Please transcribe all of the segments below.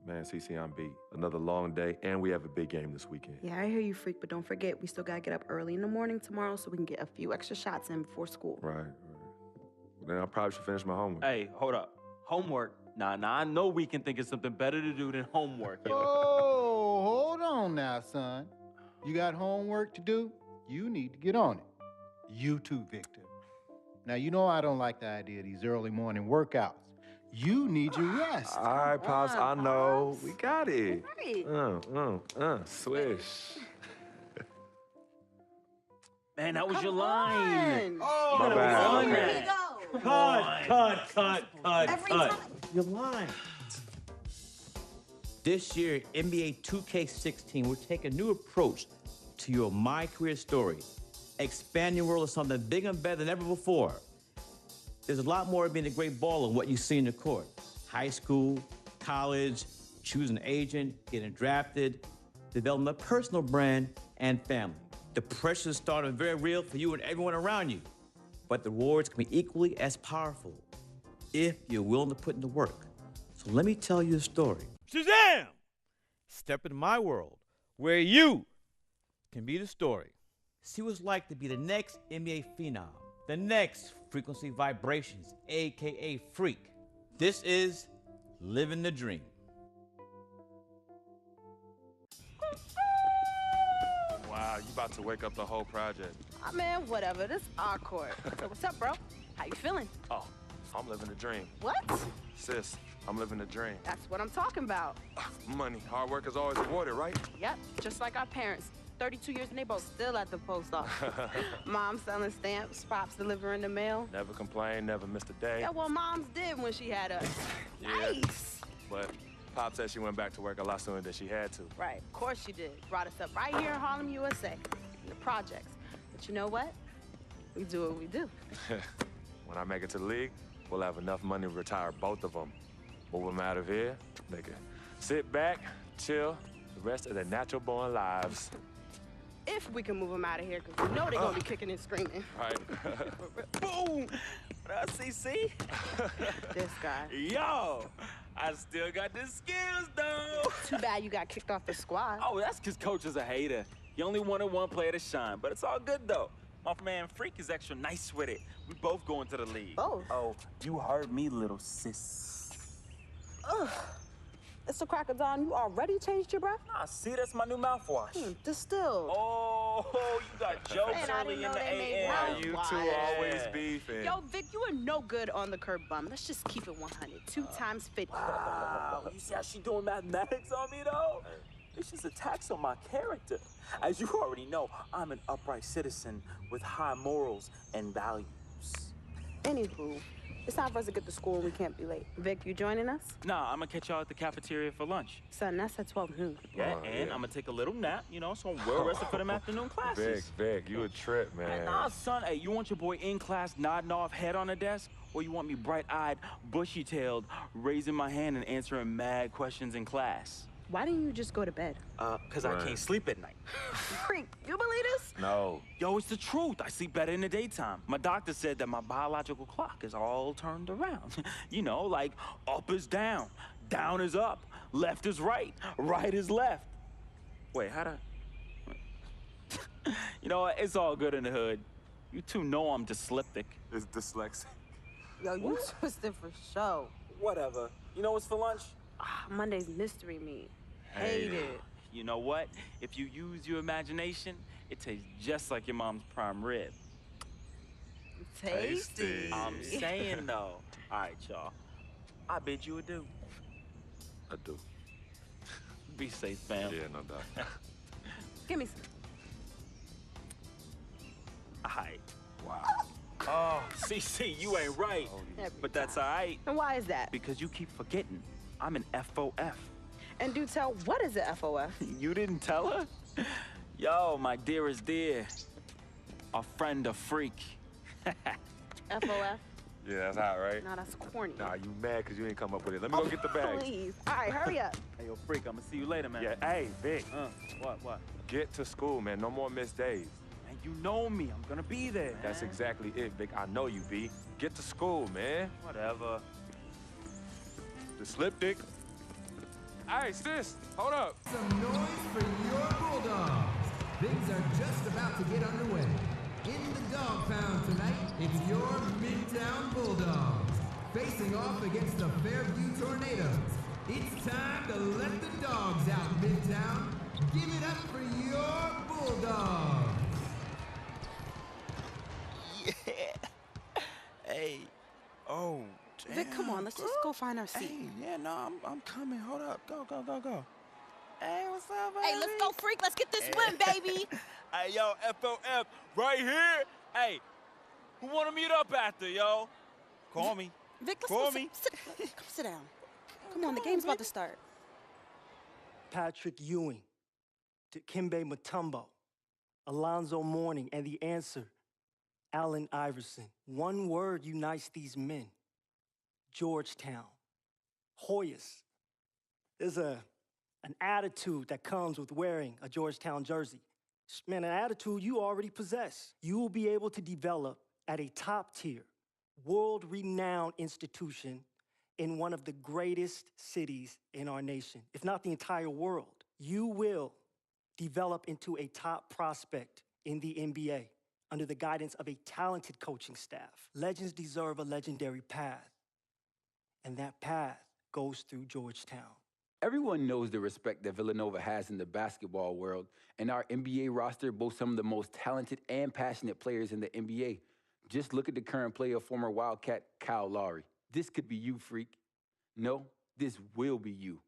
Man, CC, I'm beat. Another long day, and we have a big game this weekend. Yeah, I hear you, freak, but don't forget, we still gotta get up early in the morning tomorrow so we can get a few extra shots in before school. Right. Then I probably should finish my homework. Hey, hold up. Homework? Nah, I know we can think of something better to do than homework. Oh, hold on now, son. You got homework to do? You need to get on it. You too, Victor. Now, you know I don't like the idea of these early morning workouts. You need your rest. All right, Pops, I know. We got it. Right. Swish. Man, that was your line. Oh, My bad. Here we go. Cut. Your line. This year, NBA 2K16 will take a new approach to your MyCareer story. Expand your world of something bigger and better than ever before. There's a lot more of being a great baller than what you see in the court. High school, college, choosing an agent, getting drafted, developing a personal brand, and family. The pressure is starting very real for you and everyone around you. But the rewards can be equally as powerful if you're willing to put in the work. So let me tell you a story. Shazam! Step into my world where you can be the story. See what it's like to be the next NBA phenom, the next frequency vibrations, AKA freak. This is Livin Da Dream. Wow, you about to wake up the whole project. Oh, man, whatever. This is our court. So what's up, bro? How you feeling? Oh, I'm living the dream. What? Sis, I'm living the dream. That's what I'm talking about. Money, hard work is always rewarded, right? Yep, just like our parents. 32 years and they both still at the post office. Mom selling stamps, Pops delivering the mail. Never complained, never missed a day. Yeah, well, Moms did when she had us. Yeah. Nice. But Pop said she went back to work a lot sooner than she had to. Right, of course she did. Brought us up right here in Harlem, USA, in the projects. But you know what? We do what we do. When I make it to the league, we'll have enough money to retire both of them. Move them out of here, they can sit back, chill, the rest of their natural born lives. If we can move them out of here, because we know they're going to be kicking and screaming. Right. Boom! What up, CC? This guy. Yo, I still got the skills, though. Too bad you got kicked off the squad. Oh, that's because Coach is a hater. He only wanted one player to shine, but it's all good, though. My man Freak is extra nice with it. We both going to the league. Both? Oh, you heard me, little sis. Ugh. Mr. Cracker Don, you already changed your breath? Nah, see, that's my new mouthwash. Distilled. Oh, you got jokes Man, I early didn't in know the they made AM. mouthwash. You two always beefing. Yo, Vic, you are no good on the curb bum. Let's just keep it 100. 2 times 50. Wow, you see how she doing mathematics on me, though? It's just a tax on my character. As you already know, I'm an upright citizen with high morals and values. Anywho, it's time for us to get to school and we can't be late. Vic, you joining us? Nah, I'm gonna catch y'all at the cafeteria for lunch. Son, that's at 12 noon. Yeah, Oh, and yeah. I'm gonna take a little nap, you know, so I'm well rested for them afternoon classes. Vic, you a trip, man. Nah, son, hey, you want your boy in class nodding off, head on the desk? Or you want me bright-eyed, bushy-tailed, raising my hand and answering mad questions in class? Why didn't you just go to bed? Cause I can't sleep at night. Freak, you believe this? No. Yo, it's the truth. I sleep better in the daytime. My doctor said that my biological clock is all turned around. You know, like up is down is up, left is right is left. Wait, how to... You know what? It's all good in the hood. You two know I'm dyslexic. It's dyslexic. Yo, you twisted for show. Whatever. You know what's for lunch? Monday's mystery meat. Hate it. You know what? If you use your imagination, it tastes just like your mom's prime rib. Tasty. I'm saying, though. All right, y'all. I bid you adieu. I do. Be safe, fam. Yeah, no doubt. Give me some. All right. Wow. Oh, CC, you ain't right. But that's all right, And why is that? because you keep forgetting. I'm an FOF. And do tell, what is a FOF? You didn't tell her? Yo, my dearest dear. A friend, a freak. FOF? Yeah, that's hot, right? No, that's corny. Nah, you mad because you ain't come up with it. Let me go get the bag. Please. All right, hurry up. Hey, yo, freak, I'm gonna see you later, man. Yeah, hey, Vic, What? get to school, man. No more missed days. And you know me, I'm gonna be there, man. That's exactly it, Vic. I know you, B. Get to school, man. Whatever. The slip dick. Hey, sis, hold up. Some noise for your Bulldogs. Things are just about to get underway. In the dog pound tonight, it's your Midtown Bulldogs facing off against the Fairview Tornadoes. It's time to let the dogs out, Midtown. Give it up for your Bulldogs. Yeah. Hey. Oh, damn. Vic, come on, let's just go find our seat. Hey, yeah, no, I'm coming. Hold up. Go. Hey, what's up, baby? Hey, let's go, freak. Let's get this win, baby. Hey, yo, FOF, right here. Hey, who want to meet up after, yo? Call me. Vic, let's Call go me. come sit down. Come on, the game's about to start. Patrick Ewing, Dikembe Mutombo, Alonzo Mourning, and the answer, Allen Iverson. One word unites these men: Georgetown. Hoyas. There's an attitude that comes with wearing a Georgetown jersey. Man, an attitude you already possess. You will be able to develop at a top-tier, world-renowned institution in one of the greatest cities in our nation, if not the entire world. You will develop into a top prospect in the NBA under the guidance of a talented coaching staff. Legends deserve a legendary path, and that path goes through Georgetown. Everyone knows the respect that Villanova has in the basketball world, and our NBA roster boasts some of the most talented and passionate players in the NBA. Just look at the current player, former Wildcat Kyle Lowry. This could be you, freak. No, this will be you.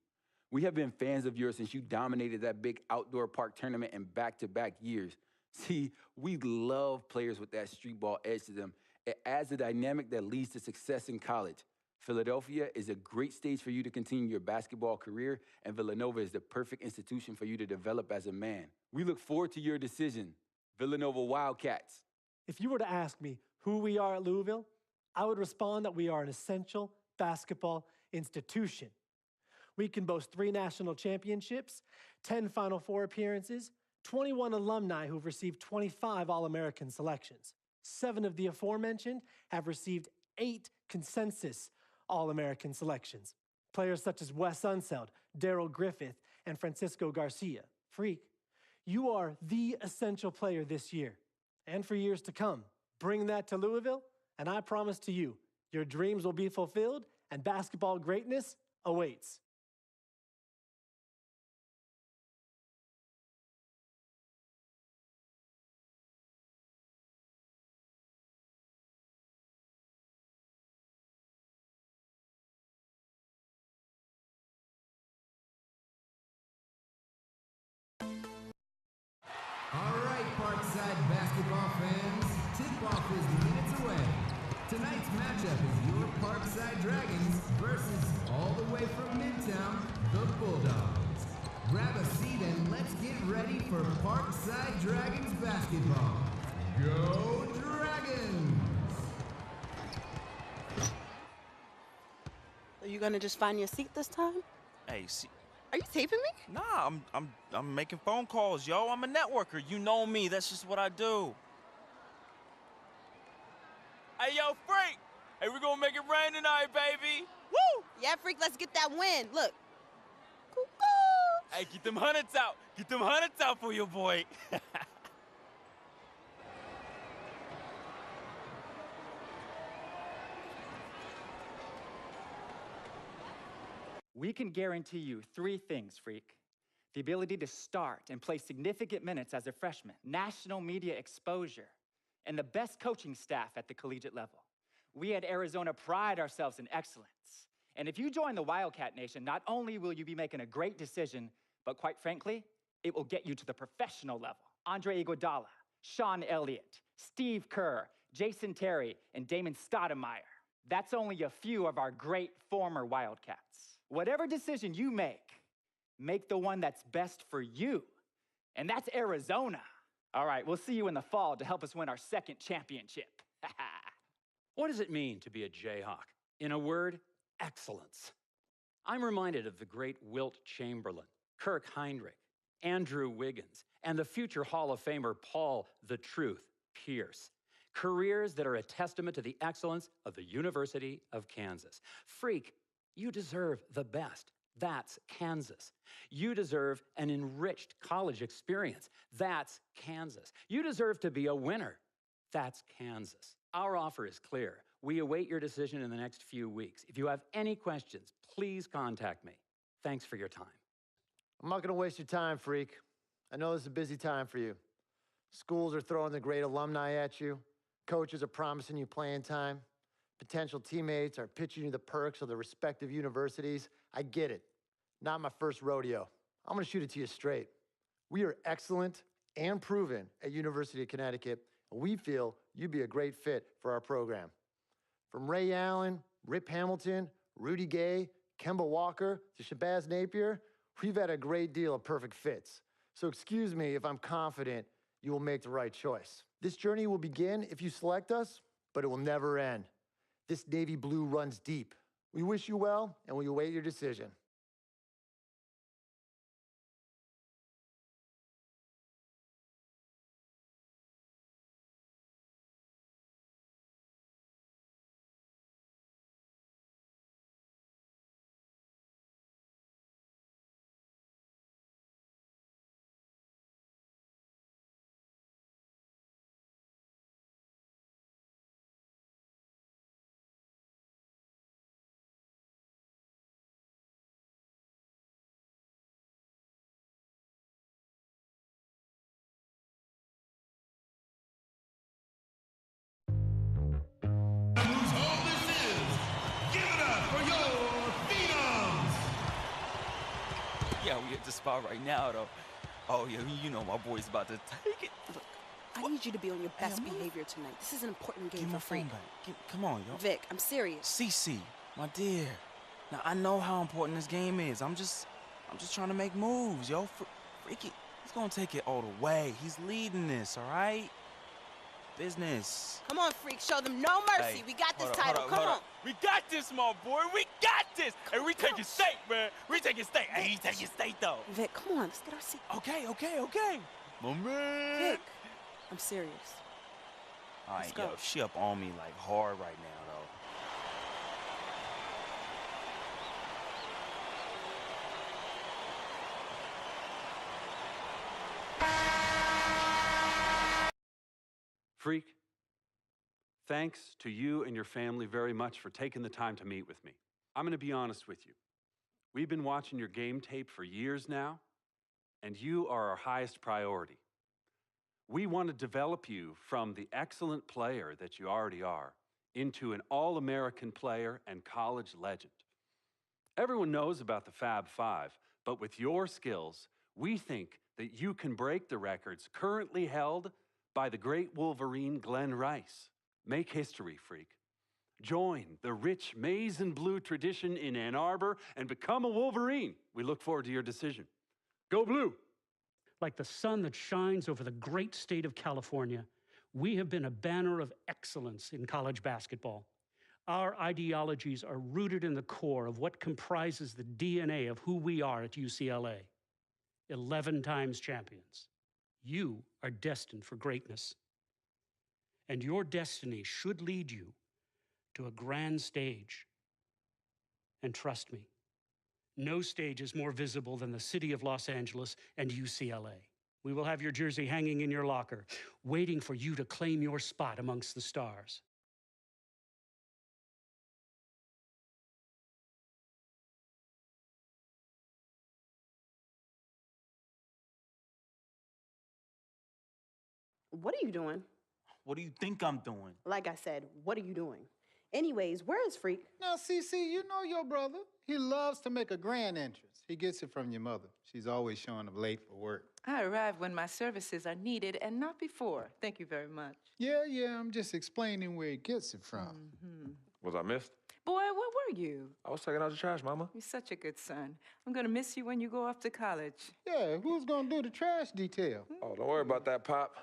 We have been fans of yours since you dominated that big outdoor park tournament in back-to-back years. See, we love players with that street ball edge to them. It adds a dynamic that leads to success in college. Philadelphia is a great stage for you to continue your basketball career, and Villanova is the perfect institution for you to develop as a man. We look forward to your decision. Villanova Wildcats. If you were to ask me who we are at Louisville, I would respond that we are an essential basketball institution. We can boast 3 national championships, 10 Final Four appearances, 21 alumni who've received 25 All-American selections. 7 of the aforementioned have received 8 consensus All-American selections. Players such as Wes Unseld, Darrell Griffith, and Francisco Garcia. Freak, you are the essential player this year and for years to come. Bring that to Louisville, and I promise to you, your dreams will be fulfilled and basketball greatness awaits. All right, Parkside basketball fans, tip-off is minutes away. Tonight's matchup is your Parkside Dragons versus, all the way from Midtown, the Bulldogs. Grab a seat and let's get ready for Parkside Dragons basketball. Go Dragons! Are you gonna just find your seat this time? Hey, see. Are you taping me? Nah, I'm making phone calls, yo. I'm a networker. You know me. That's just what I do. Hey, yo, freak! Hey, we gonna make it rain tonight, baby! Woo! Yeah, freak, let's get that win. Look. Cuckoo. Hey, get them hundreds out. Get them hundreds out for your boy. We can guarantee you 3 things, freak. The ability to start and play significant minutes as a freshman, national media exposure, and the best coaching staff at the collegiate level. We at Arizona pride ourselves in excellence. And if you join the Wildcat Nation, not only will you be making a great decision, but quite frankly, it will get you to the professional level. Andre Iguodala, Sean Elliott, Steve Kerr, Jason Terry, and Damon Stoudemire. That's only a few of our great former Wildcats. Whatever decision you make the one that's best for you. And that's Arizona. All right, we'll see you in the fall to help us win our 2nd championship. What does it mean to be a Jayhawk? In a word, excellence. I'm reminded of the great Wilt Chamberlain, Kirk Heinrich, Andrew Wiggins, and the future Hall of Famer Paul "The Truth" Pierce. Careers that are a testament to the excellence of the University of Kansas. Freak, you deserve the best. That's Kansas. You deserve an enriched college experience. That's Kansas. You deserve to be a winner. That's Kansas. Our offer is clear. We await your decision in the next few weeks. If you have any questions, please contact me. Thanks for your time. I'm not gonna waste your time, freak. I know this is a busy time for you. Schools are throwing the great alumni at you. Coaches are promising you playing time. Potential teammates are pitching you the perks of the respective universities. I get it. Not my first rodeo. I'm gonna shoot it to you straight. We are excellent and proven at University of Connecticut, and we feel you'd be a great fit for our program. From Ray Allen, Rip Hamilton, Rudy Gay, Kemba Walker, to Shabazz Napier, we've had a great deal of perfect fits. So excuse me if I'm confident you will make the right choice. This journey will begin if you select us, but it will never end. This navy blue runs deep. We wish you well, and we await your decision. Yeah, we at the spot right now, though. Oh, yeah, you know my boy's about to take it. Look, I need you to be on your best behavior tonight. This is an important game Give for my phone Freak. back. Come on, yo. Vic, I'm serious. Cece, my dear. Now, I know how important this game is. I'm just trying to make moves, yo. Freaky, he's gonna take it all the way. He's leading this, all right? Business. Come on, Freak, show them no mercy. Hey, we got this hold up, title. hold up, Come hold on. up. We got this, my boy. We got this. And we taking state, man. We taking state. Hey, he's taking state, though. Vic, come on, let's get our seat. Okay. My man. Vic, I'm serious. All right, Let's go. yo, she up on me like hard right now, though. Freak, thanks to you and your family very much for taking the time to meet with me. I'm going to be honest with you. We've been watching your game tape for years now, and you are our highest priority. We want to develop you from the excellent player that you already are into an all-American player and college legend. Everyone knows about the Fab Five, but with your skills, we think that you can break the records currently held by the great Wolverine Glenn Rice. Make history, Freak. Join the rich maize and blue tradition in Ann Arbor and become a Wolverine. We look forward to your decision. Go Blue! Like the sun that shines over the great state of California, we have been a banner of excellence in college basketball. Our ideologies are rooted in the core of what comprises the DNA of who we are at UCLA. 11 times champions. You are destined for greatness. And your destiny should lead you to a grand stage. And trust me, no stage is more visible than the city of Los Angeles and UCLA. We will have your jersey hanging in your locker, waiting for you to claim your spot amongst the stars. What are you doing? What do you think I'm doing? Like I said, what are you doing? Anyways, where is Freak? Now, CC, you know your brother. He loves to make a grand entrance. He gets it from your mother. She's always showing up late for work. I arrive when my services are needed and not before. Thank you very much. Yeah, I'm just explaining where he gets it from. Was I missed? Boy, where were you? I was taking out the trash, Mama. You're such a good son. I'm gonna miss you when you go off to college. Yeah, who's gonna do the trash detail? Oh, don't worry about that, Pop.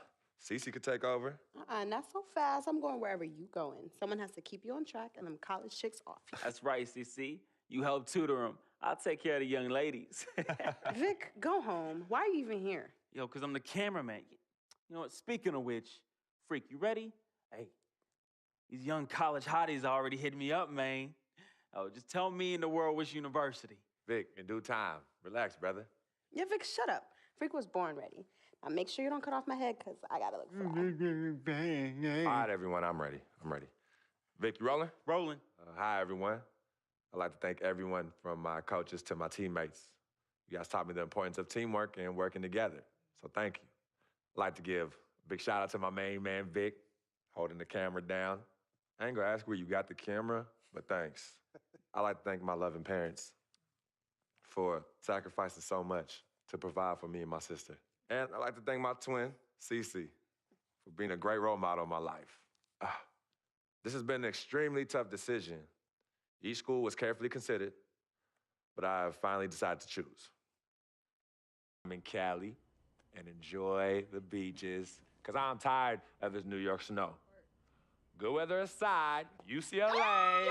Cece could take over. Not so fast. I'm going wherever you going. Someone has to keep you on track and them college chicks off. That's right, CC. You help tutor them. I'll take care of the young ladies. Vic, go home. Why are you even here? Yo, because I'm the cameraman. You know what? Speaking of which, Freak, you ready? Hey, these young college hotties already hit me up, man. Oh, just tell me in the world which university. Vic, in due time. Relax, brother. Yeah, Vic, shut up. Freak was born ready. Now make sure you don't cut off my head, because I gotta look fly. All right, everyone, I'm ready. Vic, you rolling? Rolling. Hi, everyone. I'd like to thank everyone from my coaches to my teammates. You guys taught me the importance of teamwork and working together, so thank you. I'd like to give a big shout out to my main man, Vic, holding the camera down. I ain't gonna ask where you got the camera, but thanks. I'd like to thank my loving parents for sacrificing so much to provide for me and my sister. And I'd like to thank my twin, Cece, for being a great role model in my life. This has been an extremely tough decision. Each school was carefully considered, but I have finally decided to choose. I'm in Cali and enjoy the beaches, because I'm tired of this New York snow. Good weather aside, UCLA.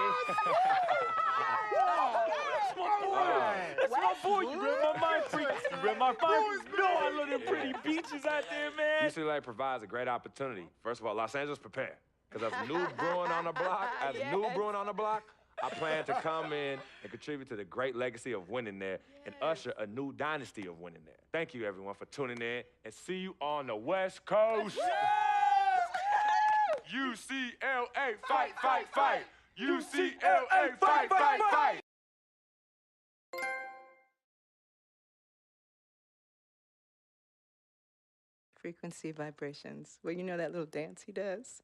That's my boy. You read my mind, freak. You read my mind. No, I love them pretty beaches out there, man. UCLA provides a great opportunity. First of all, Los Angeles, prepare. Because as new brewing on the block, I plan to come in and contribute to the great legacy of winning there and usher a new dynasty of winning there. Thank you, everyone, for tuning in, and see you on the West Coast. UCLA, fight, fight, fight. UCLA, fight, fight, fight. Frequency vibrations. Well, you know that little dance he does?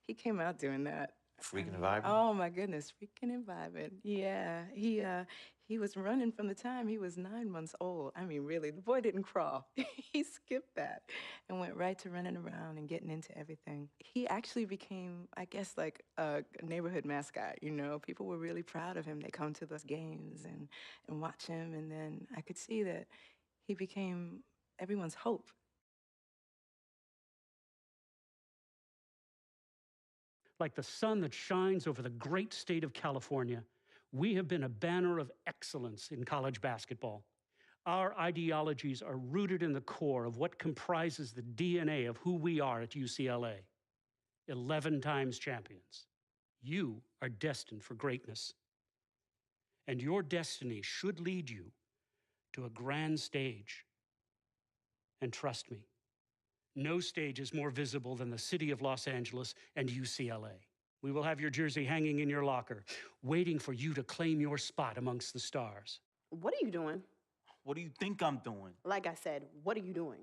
He came out doing that. Freaking and vibing? Oh my goodness, freaking and vibing. Yeah, he was running from the time he was 9 months old. I mean, really, the boy didn't crawl. He skipped that and went right to running around and getting into everything. He actually became, I guess, like a neighborhood mascot, you know? People were really proud of him. They come to those games and watch him, and then I could see that he became everyone's hope. Like the sun that shines over the great state of California, we have been a banner of excellence in college basketball. Our ideologies are rooted in the core of what comprises the DNA of who we are at UCLA. 11 times champions. You are destined for greatness. And your destiny should lead you to a grand stage. And trust me, no stage is more visible than the city of Los Angeles and UCLA. We will have your jersey hanging in your locker, waiting for you to claim your spot amongst the stars. What are you doing? What do you think I'm doing? Like I said, what are you doing?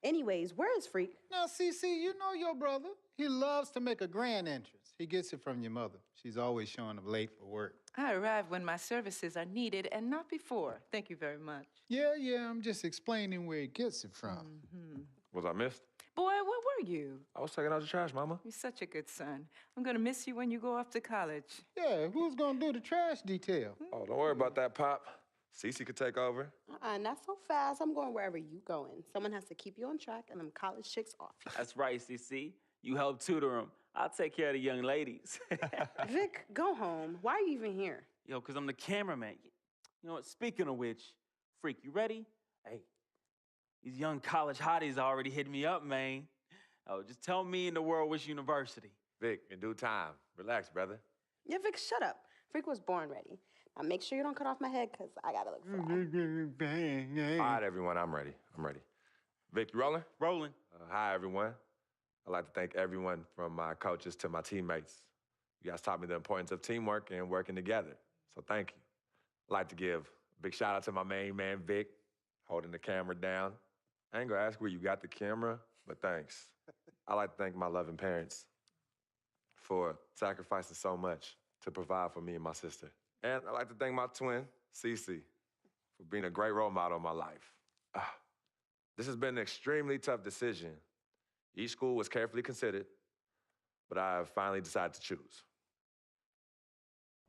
Anyways, where is Freak? Now, Cece, you know your brother. He loves to make a grand entrance. He gets it from your mother. She's always showing up late for work. I arrive when my services are needed and not before. Thank you very much. Yeah, I'm just explaining where he gets it from. Was I missed? Boy, where were you? I was taking out the trash, Mama. You're such a good son. I'm gonna miss you when you go off to college. Yeah, who's gonna do the trash detail? Oh, don't worry about that, Pop. Cece could take over. Not so fast. I'm going wherever you going. Someone has to keep you on track and them college chicks off you. That's right, CC. You help tutor him. I'll take care of the young ladies. Vic, go home. Why are you even here? Yo, because I'm the cameraman. You know what? Speaking of which, Freak, you ready? Hey, these young college hotties already hit me up, man. Oh, just tell me in the world which university. Vic, in due time. Relax, brother. Yeah, Vic, shut up. Freak was born ready. Now make sure you don't cut off my head, because I gotta look fly. All right, everyone, I'm ready. Vic, you rolling? Rolling. Hi, everyone. I'd like to thank everyone from my coaches to my teammates. You guys taught me the importance of teamwork and working together, so thank you. I'd like to give a big shout out to my main man, Vic, holding the camera down. I ain't gonna ask where you got the camera, but thanks. I'd like to thank my loving parents for sacrificing so much to provide for me and my sister. And I'd like to thank my twin, Cece, for being a great role model in my life. This has been an extremely tough decision. Each school was carefully considered, but I have finally decided to choose.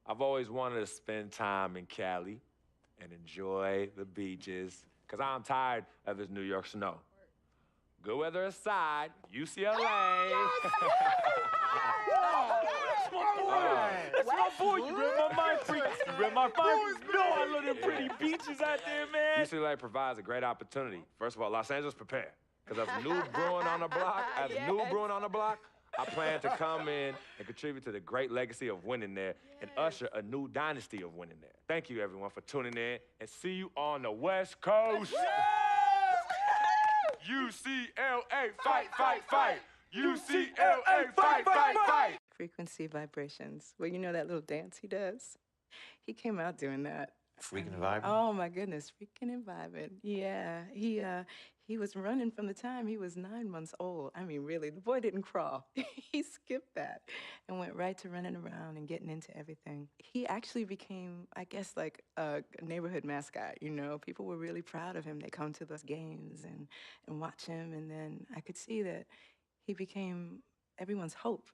I've always wanted to spend time in Cali and enjoy the beaches, because I'm tired of this New York snow. Good weather aside, UCLA. That's my boy. You read my mind, freak. You read my mind. No, I love them pretty beaches out there, man. UCLA provides a great opportunity. First of all, Los Angeles, prepare. Because as new brewing on the block, I plan to come in and contribute to the great legacy of winning there and usher a new dynasty of winning there. Thank you, everyone, for tuning in, and see you on the West Coast. UCLA, fight, fight, fight. UCLA, fight, fight, fight. Frequency vibrations. Well, you know that little dance he does? He came out doing that. Freaking and vibing? Oh my goodness, freaking and vibing. Yeah, he was running from the time he was 9 months old. I mean, really, the boy didn't crawl. He skipped that and went right to running around and getting into everything. He actually became, I guess, like a neighborhood mascot, you know? People were really proud of him. They come to the games and watch him, and then I could see that he became everyone's hope.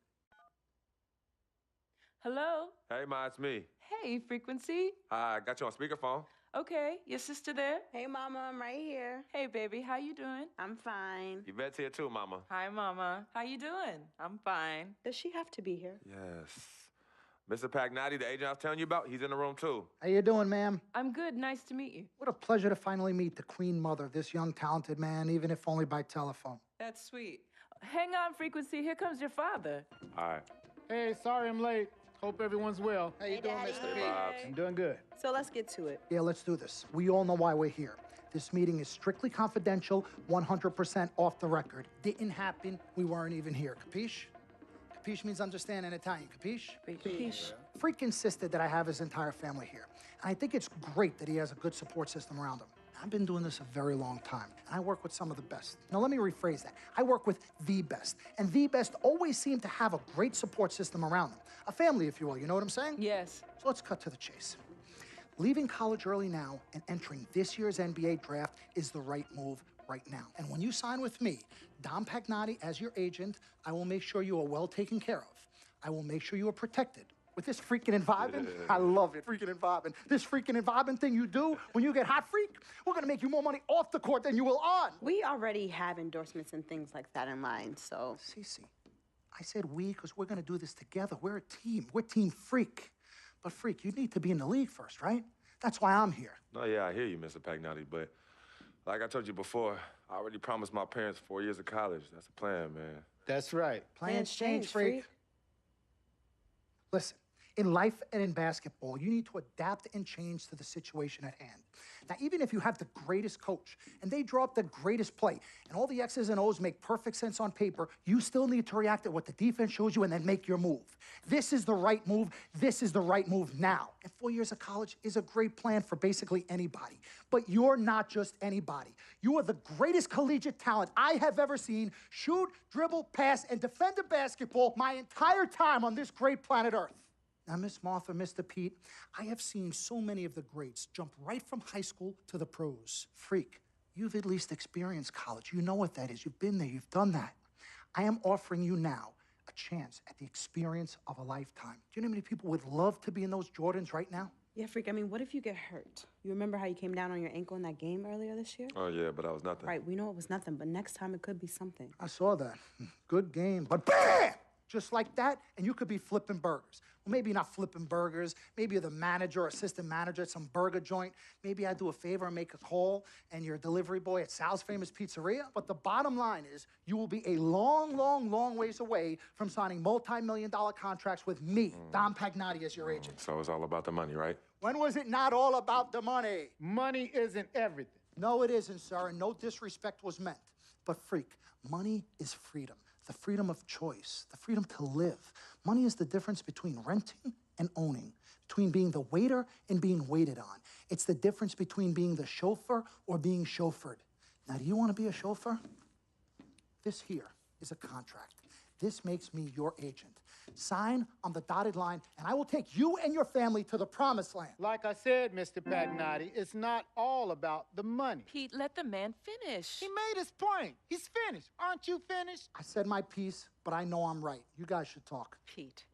Hello? Hey, Ma, it's me. Hey, Frequency. Hi, I got you on speakerphone. Okay, your sister there? Hey, Mama, I'm right here. Hey, baby, how you doing? I'm fine. Yvette's here too, Mama. Hi, Mama. How you doing? I'm fine. Does she have to be here? Yes. Mr. Pagnotti, the agent I was telling you about, he's in the room too. How you doing, ma'am? I'm good. Nice to meet you. What a pleasure to finally meet the Queen Mother of this young, talented man, even if only by telephone. That's sweet. Hang on, Frequency. Here comes your father. All right. Hey, sorry I'm late. Hope everyone's well. How you doing, Mr. P? I'm doing good. So let's get to it. Yeah, let's do this. We all know why we're here. This meeting is strictly confidential, 100% off the record. Didn't happen. We weren't even here. Capiche? Capiche means understand in Italian. Capiche? Capiche. Freak insisted that I have his entire family here. And I think it's great that he has a good support system around him. I've been doing this a very long time, and I work with some of the best. Now, let me rephrase that. I work with the best, and the best always seem to have a great support system around them. A family, if you will, you know what I'm saying? Yes. So let's cut to the chase. Leaving college early now and entering this year's NBA draft is the right move right now. And when you sign with me, Dom Pagnotti, as your agent, I will make sure you are well taken care of. I will make sure you are protected. With this freaking and vibing, I love it, freaking and vibing. This freaking and vibing thing you do when you get hot, freak, we're gonna make you more money off the court than you will on. We already have endorsements and things like that in line, so. Cece, I said we because we're gonna do this together. We're a team. We're Team Freak. But Freak, you need to be in the league first, right? That's why I'm here. No, yeah, I hear you, Mr. Pagnotti, but like I told you before, I already promised my parents 4 years of college. That's the plan, man. That's right. Plans change, Freak. Listen, in life and in basketball, you need to adapt and change to the situation at hand. Now, even if you have the greatest coach and they draw up the greatest play and all the X's and O's make perfect sense on paper, you still need to react to what the defense shows you and then make your move. This is the right move. This is the right move now. And 4 years of college is a great plan for basically anybody. But you're not just anybody. You are the greatest collegiate talent I have ever seen shoot, dribble, pass, and defend a basketball my entire time on this great planet Earth. Now, Miss Martha, Mr. Pete, I have seen so many of the greats jump right from high school to the pros. Freak, you've at least experienced college. You know what that is. You've been there. You've done that. I am offering you now a chance at the experience of a lifetime. Do you know how many people would love to be in those Jordans right now? Yeah, Freak, I mean, what if you get hurt? You remember how you came down on your ankle in that game earlier this year? Oh, yeah, but that was nothing. Right, we know it was nothing, but next time it could be something. I saw that. Good game. But BAM! Just like that, and you could be flipping burgers. Well, maybe not flipping burgers. Maybe you're the manager or assistant manager at some burger joint. Maybe I do a favor and make a call, and you're a delivery boy at Sal's Famous Pizzeria. But the bottom line is, you will be a long, long, long ways away from signing multi-million-dollar contracts with me, Dom Pagnotti, as your agent. So it's all about the money, right? When was it not all about the money? Money isn't everything. No, it isn't, sir, and no disrespect was meant. But freak, money is freedom. The freedom of choice, the freedom to live. Money is the difference between renting and owning, between being the waiter and being waited on. It's the difference between being the chauffeur or being chauffeured. Now, do you want to be a chauffeur? This here is a contract. This makes me your agent. Sign on the dotted line, and I will take you and your family to the promised land. Like I said, Mr. Pagnotti, it's not all about the money. Pete, let the man finish. He made his point. He's finished. Aren't you finished? I said my piece, but I know I'm right. You guys should talk. Pete,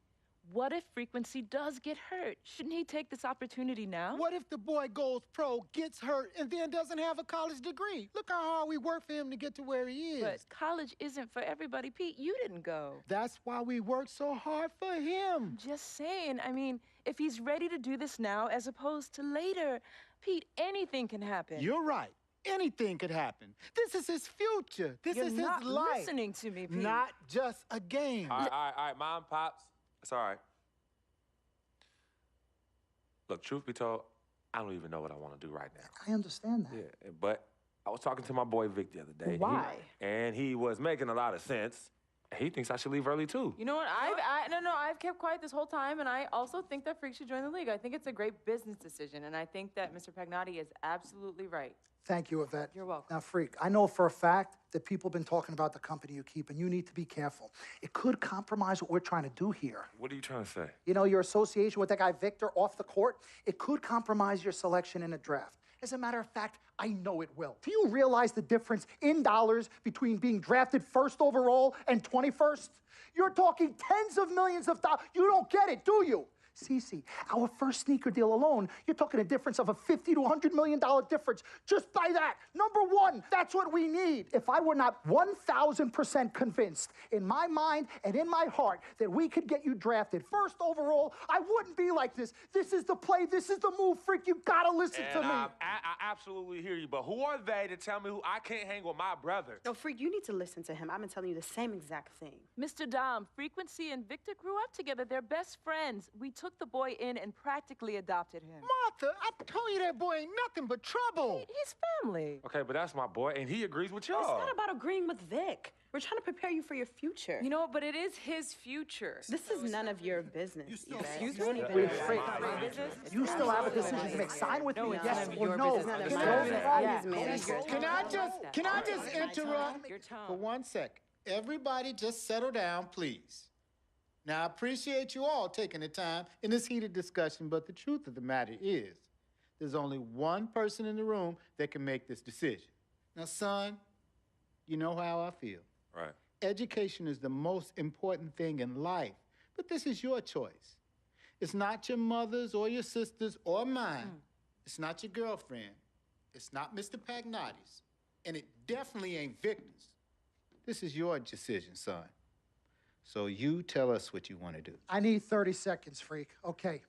what if Frequency does get hurt? Shouldn't he take this opportunity now? What if the boy goes pro, gets hurt, and then doesn't have a college degree? Look how hard we work for him to get to where he is. But college isn't for everybody. Pete, you didn't go. That's why we work so hard for him. Just saying. I mean, if he's ready to do this now as opposed to later, Pete, anything can happen. You're right. anything could happen. This is his future. This You're is not his life. listening to me, Pete. Not just a game. All right, Mom, Pops. It's all right. Look, truth be told, I don't even know what I want to do right now. I understand that. Yeah, but I was talking to my boy Vic the other day. Why? And he was making a lot of sense. He thinks I should leave early, too. You know what? I've kept quiet this whole time, and I also think that Freak should join the league. I think it's a great business decision, and I think that Mr. Pagnotti is absolutely right. Thank you, Yvette. You're welcome. Now, Freak, I know for a fact that people have been talking about the company you keep, and you need to be careful. It could compromise what we're trying to do here. What are you trying to say? You know, your association with that guy Victor off the court, it could compromise your selection in a draft. As a matter of fact, I know it will. Do you realize the difference in dollars between being drafted first overall and 21st? You're talking tens of millions of dollars. You don't get it, do you? Cece, our first sneaker deal alone, you're talking a difference of a $50 to $100 million difference just by that. Number one, that's what we need. If I were not 1,000% convinced in my mind and in my heart that we could get you drafted first overall, I wouldn't be like this. This is the play. This is the move, Freak. You gotta listen to me. I absolutely hear you, but who are they to tell me who I can't hang with my brother? No, Freak, you need to listen to him. I've been telling you the same exact thing. Mr. Dom, Frequency and Victor grew up together. They're best friends. We took the boy in and practically adopted him. Martha, I told you that boy ain't nothing but trouble. He's family. Okay, but that's my boy, and he agrees with y'all. It's not about agreeing with Vic. We're trying to prepare you for your future. You know, but it is his future. This is none of your business. Excuse Don't me? even Wait, know Freak, why. you still have a decision to make. Sign with me, yes or no. Can I just interrupt for 1 sec? Everybody just settle down, please. Now, I appreciate you all taking the time in this heated discussion, but the truth of the matter is, there's only one person in the room that can make this decision. Now, son, you know how I feel. Right. Education is the most important thing in life, but this is your choice. It's not your mother's or your sister's or mine. It's not your girlfriend. It's not Mr. Pagnotti's. And it definitely ain't Victor's. This is your decision, son. So you tell us what you want to do. I need 30 seconds, Freak. Okay.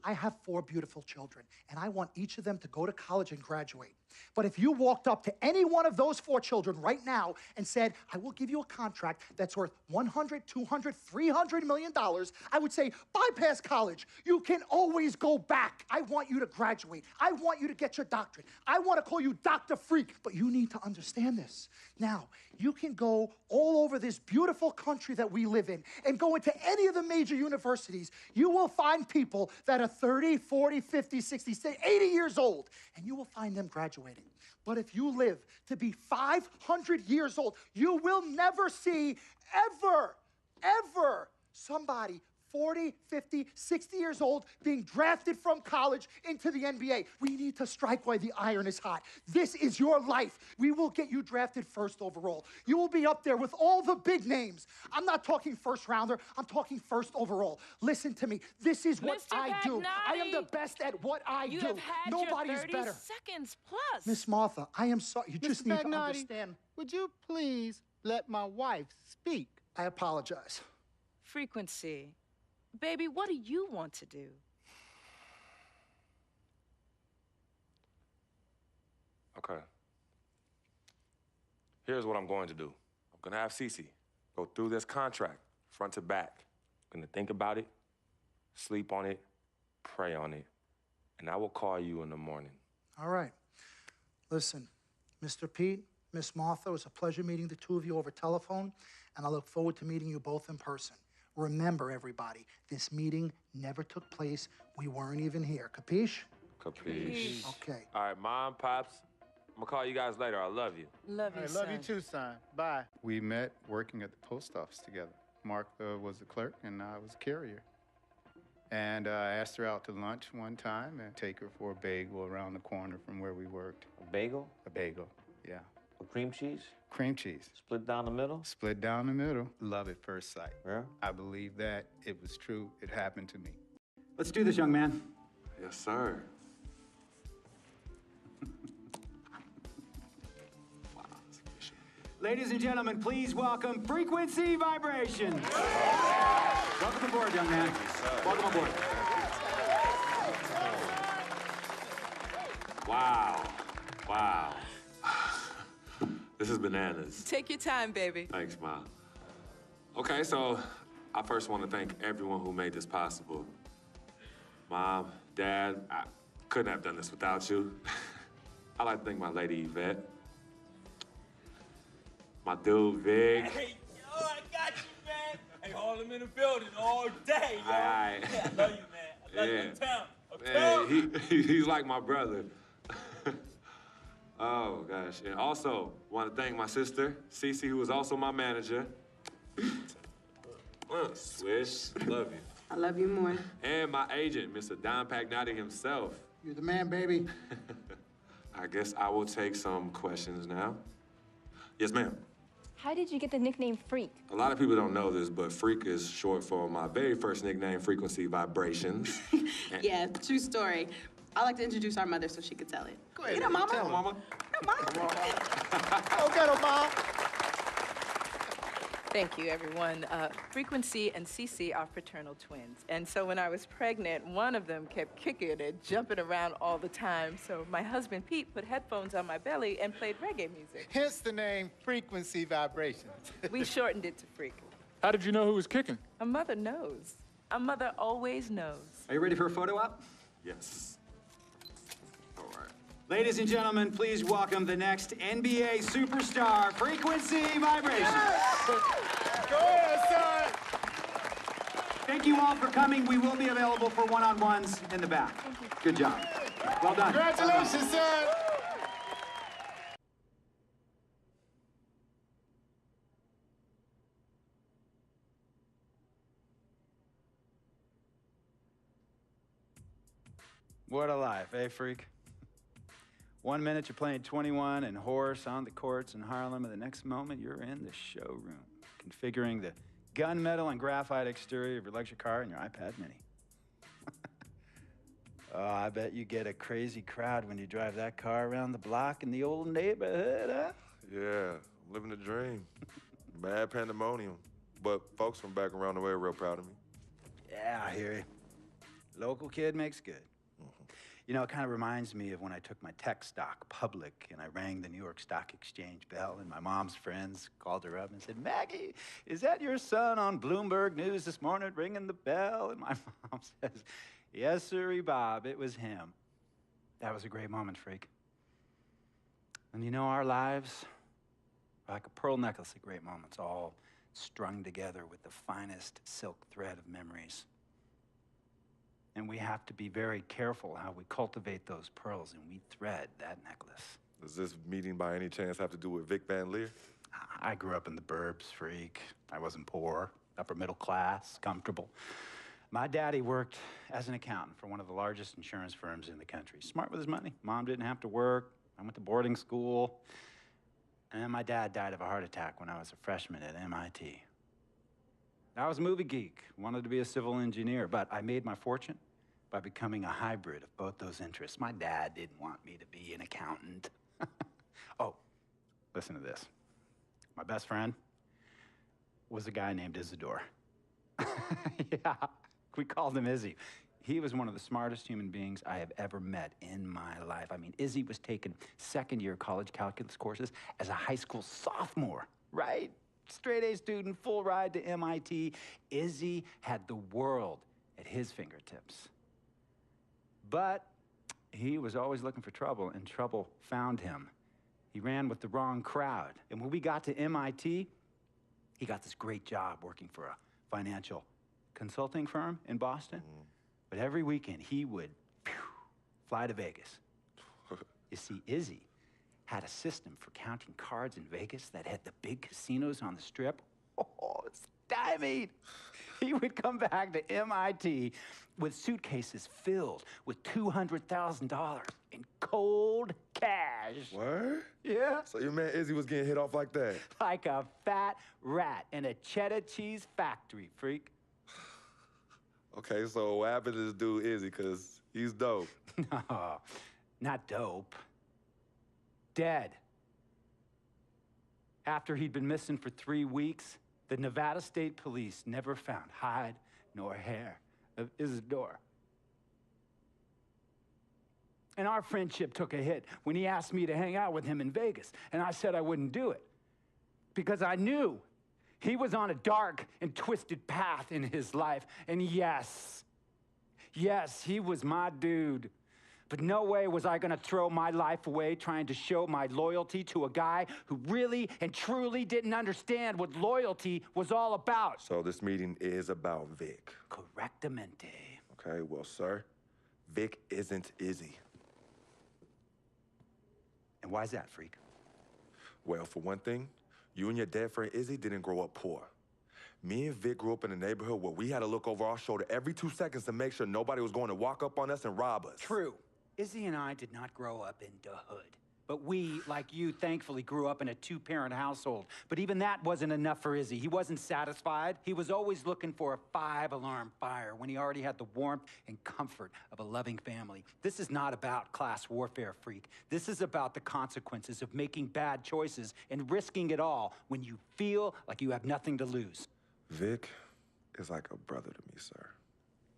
I have 4 beautiful children, and I want each of them to go to college and graduate. But if you walked up to any one of those 4 children right now and said, I will give you a contract that's worth $100, $200, $300 million, I would say, bypass college. You can always go back. I want you to graduate. I want you to get your doctorate. I want to call you Dr. Freak, but you need to understand this. Now, you can go all over this beautiful country that we live in and go into any of the major universities. You will find people that are 30, 40, 50, 60, 80 years old, and you will find them graduating. But if you live to be 500 years old, you will never see ever somebody 40, 50, 60 years old being drafted from college into the NBA. We need to strike while the iron is hot. This is your life. We will get you drafted first overall. You will be up there with all the big names. I'm not talking first rounder. I'm talking first overall. Listen to me. This is what Mr. I do. I am the Pagnotti, best at what I You do. have had Nobody your is 30 better. seconds plus. Miss Martha, I am sorry. You just Mr. need to Pagnotti, understand. would you please let my wife speak? I apologize. Frequency. Baby, what do you want to do? Okay. Here's what I'm going to do. I'm going to have Cece go through this contract front to back. I'm going to think about it, sleep on it, pray on it, and I will call you in the morning. All right. Listen, Mr. Pete, Miss Martha, it was a pleasure meeting the two of you over telephone, and I look forward to meeting you both in person. Remember, everybody, this meeting never took place. We weren't even here. Capiche? Capiche. Okay. All right, Mom, Pops, I'm going to call you guys later. I love you. Love you, I love you too, son. Bye. We met working at the post office together. Mark was the clerk, and I was a carrier. And I asked her out to lunch one time and take her for a bagel around the corner from where we worked. A bagel? A bagel, yeah. With cream cheese? Cream cheese. Split down the middle? Split down the middle. Love at first sight. Yeah? I believe that. It was true. It happened to me. Let's do this, young man. Yes, sir. Ladies and gentlemen, please welcome Frequency Vibration. Welcome aboard, young man. Welcome aboard. Wow. Wow. This is bananas. Take your time, baby. Thanks, Ma. Okay, so I first want to thank everyone who made this possible. Mom, Dad, I couldn't have done this without you. I'd like to thank my lady Yvette, my dude Vic. Hey, yo, I got you, man. Hey, Harlem in the building all day, yo. Aye. Yeah, I love you, man. I love you in town. Man, he's like my brother. Oh, gosh. And also, want to thank my sister, Cece, who is also my manager. Swish, love you. I love you more. And my agent, Mr. Don Pagnotti himself. You're the man, baby. I guess I will take some questions now. Yes, ma'am. How did you get the nickname Freak? A lot of people don't know this, but Freak is short for my very first nickname, Frequency Vibrations. Yeah, true story. I like to introduce our mother so she could tell it. Go ahead. You know, Mama. Tell her, Mama. Go get him, Mom. Thank you, everyone. Frequency and Cece are fraternal twins. And so when I was pregnant, one of them kept kicking and jumping around all the time. So my husband, Pete, put headphones on my belly and played reggae music. Hence the name Frequency Vibrations. We shortened it to Freak. How did you know who was kicking? A mother knows. A mother always knows. Are you ready for a photo op? Yes. All right. Ladies and gentlemen, please welcome the next NBA superstar, Frequency Vibrations. Go ahead, son. Thank you all for coming. We will be available for one-on-ones in the back. Good job. Well done. Congratulations, son. What a life, eh, Freak? 1 minute you're playing 21 and horse on the courts in Harlem, and the next moment you're in the showroom, configuring the gunmetal and graphite exterior of your luxury car and your iPad mini. Oh, I bet you get a crazy crowd when you drive that car around the block in the old neighborhood, huh? Yeah, I'm living the dream. Mad pandemonium. But folks from back around the way are real proud of me. Yeah, I hear you. Local kid makes good. You know, it kind of reminds me of when I took my tech stock public and I rang the New York Stock Exchange bell and my mom's friends called her up and said, Maggie, is that your son on Bloomberg News this morning ringing the bell? And my mom says, yes, sirree, Bob, it was him. That was a great moment, Freak. And you know, our lives are like a pearl necklace of great moments, all strung together with the finest silk thread of memories. And we have to be very careful how we cultivate those pearls and we thread that necklace. Does this meeting by any chance have to do with Vic Van Leer? I grew up in the burbs, Freak. I wasn't poor, upper middle class, comfortable. My daddy worked as an accountant for one of the largest insurance firms in the country. Smart with his money. Mom didn't have to work. I went to boarding school. And then my dad died of a heart attack when I was a freshman at MIT. I was a movie geek, wanted to be a civil engineer, but I made my fortune by becoming a hybrid of both those interests. My dad didn't want me to be an accountant. Oh, listen to this. My best friend was a guy named Isidore. Yeah, we called him Izzy. He was one of the smartest human beings I have ever met in my life. I mean, Izzy was taking second-year college calculus courses as a high school sophomore, right? Straight-A student, full ride to MIT. Izzy had the world at his fingertips. But he was always looking for trouble, and trouble found him. He ran with the wrong crowd. And when we got to MIT, he got this great job working for a financial consulting firm in Boston. But every weekend, he would fly to Vegas. You see, Izzy had a system for counting cards in Vegas that had the big casinos on the Strip. Oh, stymied. He would come back to MIT with suitcases filled with $200,000 in cold cash. What? Yeah. So your man Izzy was getting hit off like that? Like a fat rat in a cheddar cheese factory, Freak. Okay, so what happened to this dude Izzy? Because he's dope. No, not dope. Dead. After he'd been missing for 3 weeks, the Nevada State Police never found hide nor hair of Isidore. And our friendship took a hit when he asked me to hang out with him in Vegas, and I said I wouldn't do it. Because I knew he was on a dark and twisted path in his life. And yes, he was my dude. But no way was I gonna throw my life away trying to show my loyalty to a guy who really and truly didn't understand what loyalty was all about. So this meeting is about Vic. Correctamente. Okay, well, sir, Vic isn't Izzy. And why's that, freak? Well, for one thing, you and your dead friend Izzy didn't grow up poor. Me and Vic grew up in a neighborhood where we had to look over our shoulder every 2 seconds to make sure nobody was going to walk up on us and rob us. True. Izzy and I did not grow up in the hood. But we, like you, thankfully grew up in a two-parent household. But even that wasn't enough for Izzy. He wasn't satisfied. He was always looking for a 5-alarm fire when he already had the warmth and comfort of a loving family. This is not about class warfare, freak. This is about the consequences of making bad choices and risking it all when you feel like you have nothing to lose. Vic is like a brother to me, sir.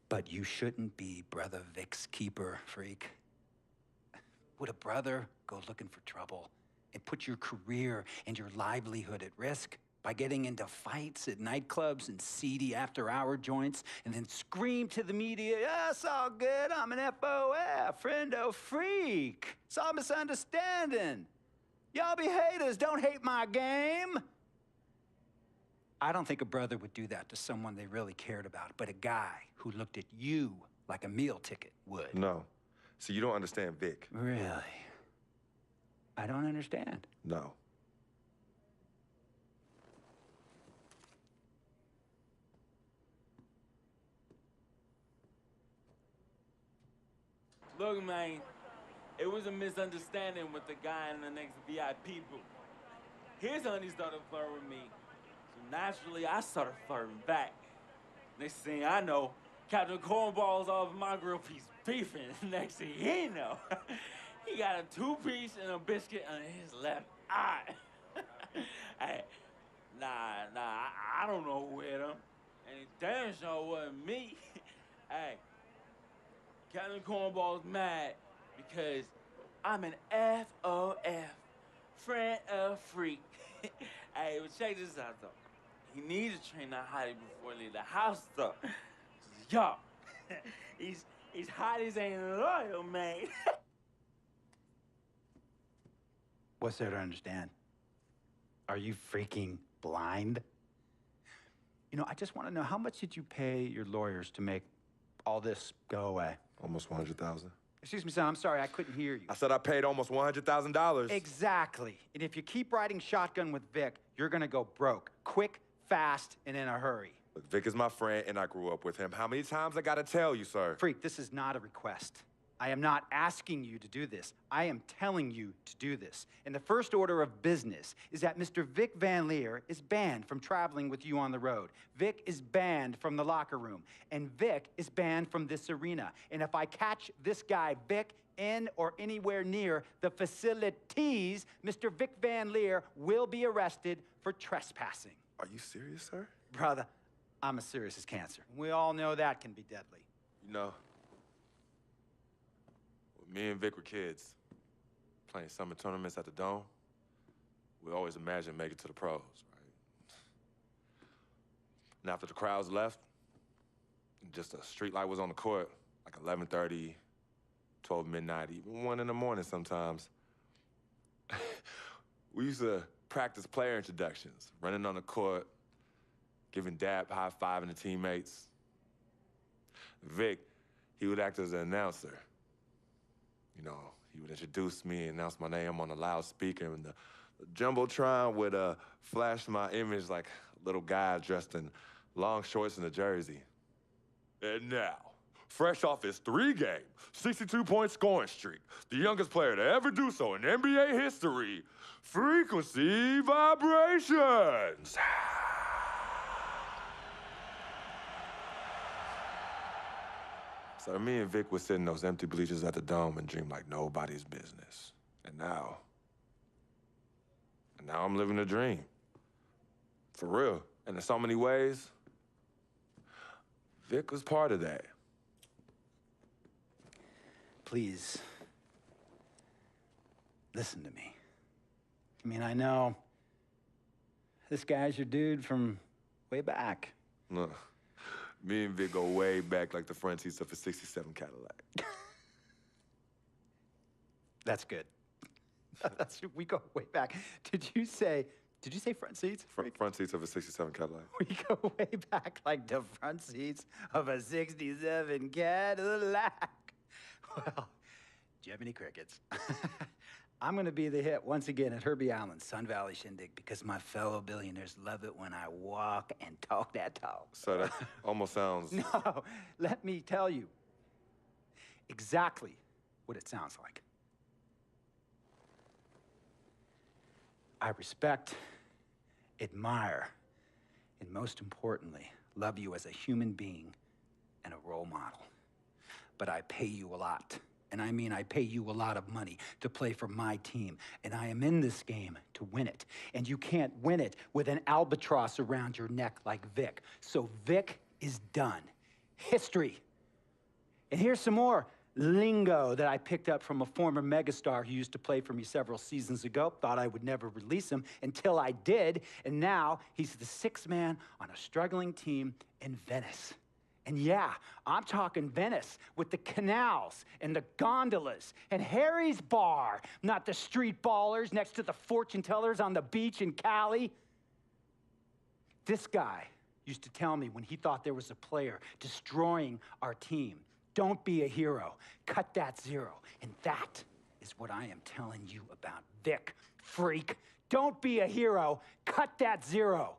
But you shouldn't be Brother Vic's keeper, freak. Would a brother go looking for trouble and put your career and your livelihood at risk by getting into fights at nightclubs and seedy after-hour joints and then scream to the media, yeah, it's all good, I'm an FOF, friendo freak. It's all misunderstanding. Y'all be haters, don't hate my game. I don't think a brother would do that to someone they really cared about, but a guy who looked at you like a meal ticket would. No. So you don't understand Vic. Really? I don't understand. No. Look, man, it was a misunderstanding with the guy in the next VIP booth. His honey started flirting with me, so naturally I started flirting back. Next thing I know, Captain Cornball's off my grill piece beefing. Next thing he know, he got a 2-piece and a biscuit on his left eye. Hey, I don't know who hit him. And it damn sure wasn't me. Hey, Captain Cornball's mad because I'm an FOF, friend of freak. Hey, but check this out, though. He needs to train that hottie before he leave the house, though. Yo, he's hotties ain't loyal, man. What's there to understand? Are you freaking blind? You know, I just want to know, how much did you pay your lawyers to make all this go away? Almost $100,000. Excuse me, son, I'm sorry, I couldn't hear you. I said I paid almost $100,000. Exactly. And if you keep riding shotgun with Vic, you're gonna go broke. Quick, fast, and in a hurry. Look, Vic is my friend, and I grew up with him. How many times I gotta tell you, sir? Freak, this is not a request. I am not asking you to do this. I am telling you to do this. And the first order of business is that Mr. Vic Van Leer is banned from traveling with you on the road. Vic is banned from the locker room. And Vic is banned from this arena. And if I catch this guy, Vic, in or anywhere near the facilities, Mr. Vic Van Leer will be arrested for trespassing. Are you serious, sir? Brother, I'm as serious as cancer. We all know that can be deadly. You know, when me and Vic were kids, playing summer tournaments at the Dome, we always imagined making it to the pros, right? And after the crowds left, just a street light was on the court, like 11:30, 12 midnight, even 1 in the morning sometimes. We used to practice player introductions, running on the court, giving dab, high-fiving the teammates. Vic, he would act as an announcer. You know, he would introduce me and announce my name on a loudspeaker, and the Jumbotron would flash my image like a little guy dressed in long shorts and a jersey. And now, fresh off his 3-game, 62-point scoring streak, the youngest player to ever do so in NBA history, Frequency Vibrations. So me and Vic would sit in those empty bleachers at the Dome and dream like nobody's business. And now I'm living a dream. For real. And in so many ways, Vic was part of that. Please, listen to me. I mean, I know this guy's your dude from way back. No. Me and Vic go way back like the front seats of a 67 Cadillac. That's good. We go way back. Did you say front seats? Front seats of a 67 Cadillac. We go way back like the front seats of a 67 Cadillac. Well, do you have any crickets? I'm gonna be the hit once again at Herbie Allen's Sun Valley Shindig because my fellow billionaires love it when I walk and talk that talk. So that almost sounds... No, let me tell you exactly what it sounds like. I respect, admire, and most importantly, love you as a human being and a role model. But I pay you a lot. And I mean, I pay you a lot of money to play for my team. And I am in this game to win it. And you can't win it with an albatross around your neck like Vic. So Vic is done. History. And here's some more lingo that I picked up from a former megastar who used to play for me several seasons ago. Thought I would never release him until I did. And now he's the sixth man on a struggling team in Venice. And yeah, I'm talking Venice with the canals and the gondolas and Harry's bar, not the street ballers next to the fortune tellers on the beach in Cali. This guy used to tell me when he thought there was a player destroying our team, don't be a hero, cut that zero. And that is what I am telling you about Vic, freak. Don't be a hero, cut that zero.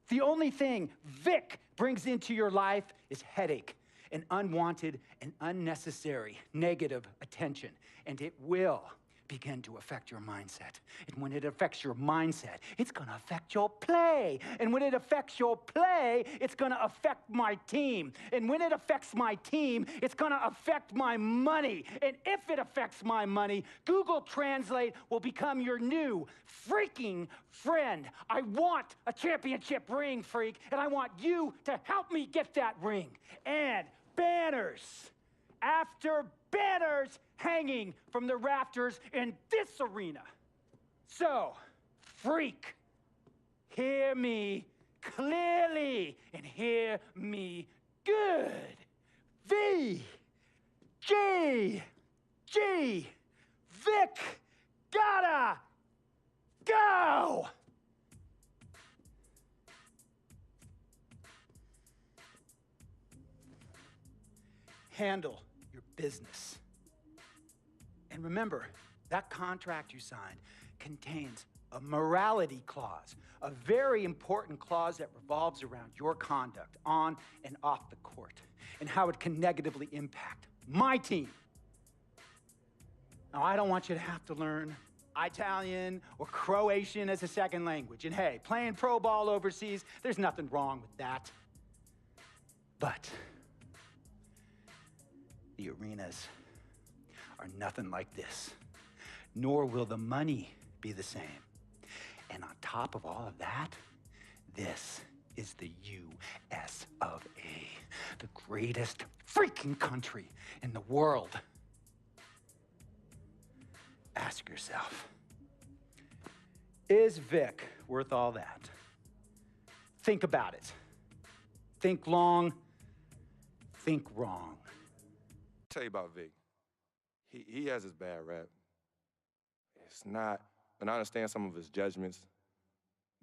The only thing Vic brings into your life is headache and unwanted and unnecessary negative attention. And it will begin to affect your mindset. And when it affects your mindset, it's gonna affect your play. And when it affects your play, it's gonna affect my team. And when it affects my team, it's gonna affect my money. And if it affects my money, Google Translate will become your new freaking friend. I want a championship ring, freak, and I want you to help me get that ring. And banners after banners hanging from the rafters in this arena. So, freak, hear me clearly and hear me good. V, G, Vic, gotta go! Handle your business. And remember, that contract you signed contains a morality clause, a very important clause that revolves around your conduct on and off the court, and how it can negatively impact my team. Now, I don't want you to have to learn Italian or Croatian as a second language. And hey, playing pro ball overseas, there's nothing wrong with that. But the arenas are nothing like this, nor will the money be the same. And on top of all of that, this is the US of A, the greatest freaking country in the world. Ask yourself, is Vic worth all that? Think about it. Think long, think wrong. I'll tell you about Vic. He has his bad rap. It's not, and I understand some of his judgments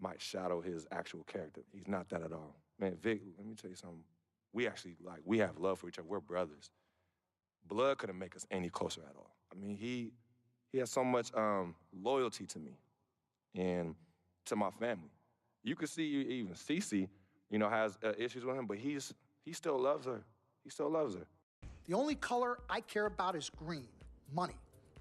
might shadow his actual character. He's not that at all. Man, Vic, let me tell you something. We actually, we have love for each other. We're brothers. Blood couldn't make us any closer at all. I mean, he has so much loyalty to me and to my family. You could see even Cece, has issues with him, but he still loves her. He still loves her. The only color I care about is green, money.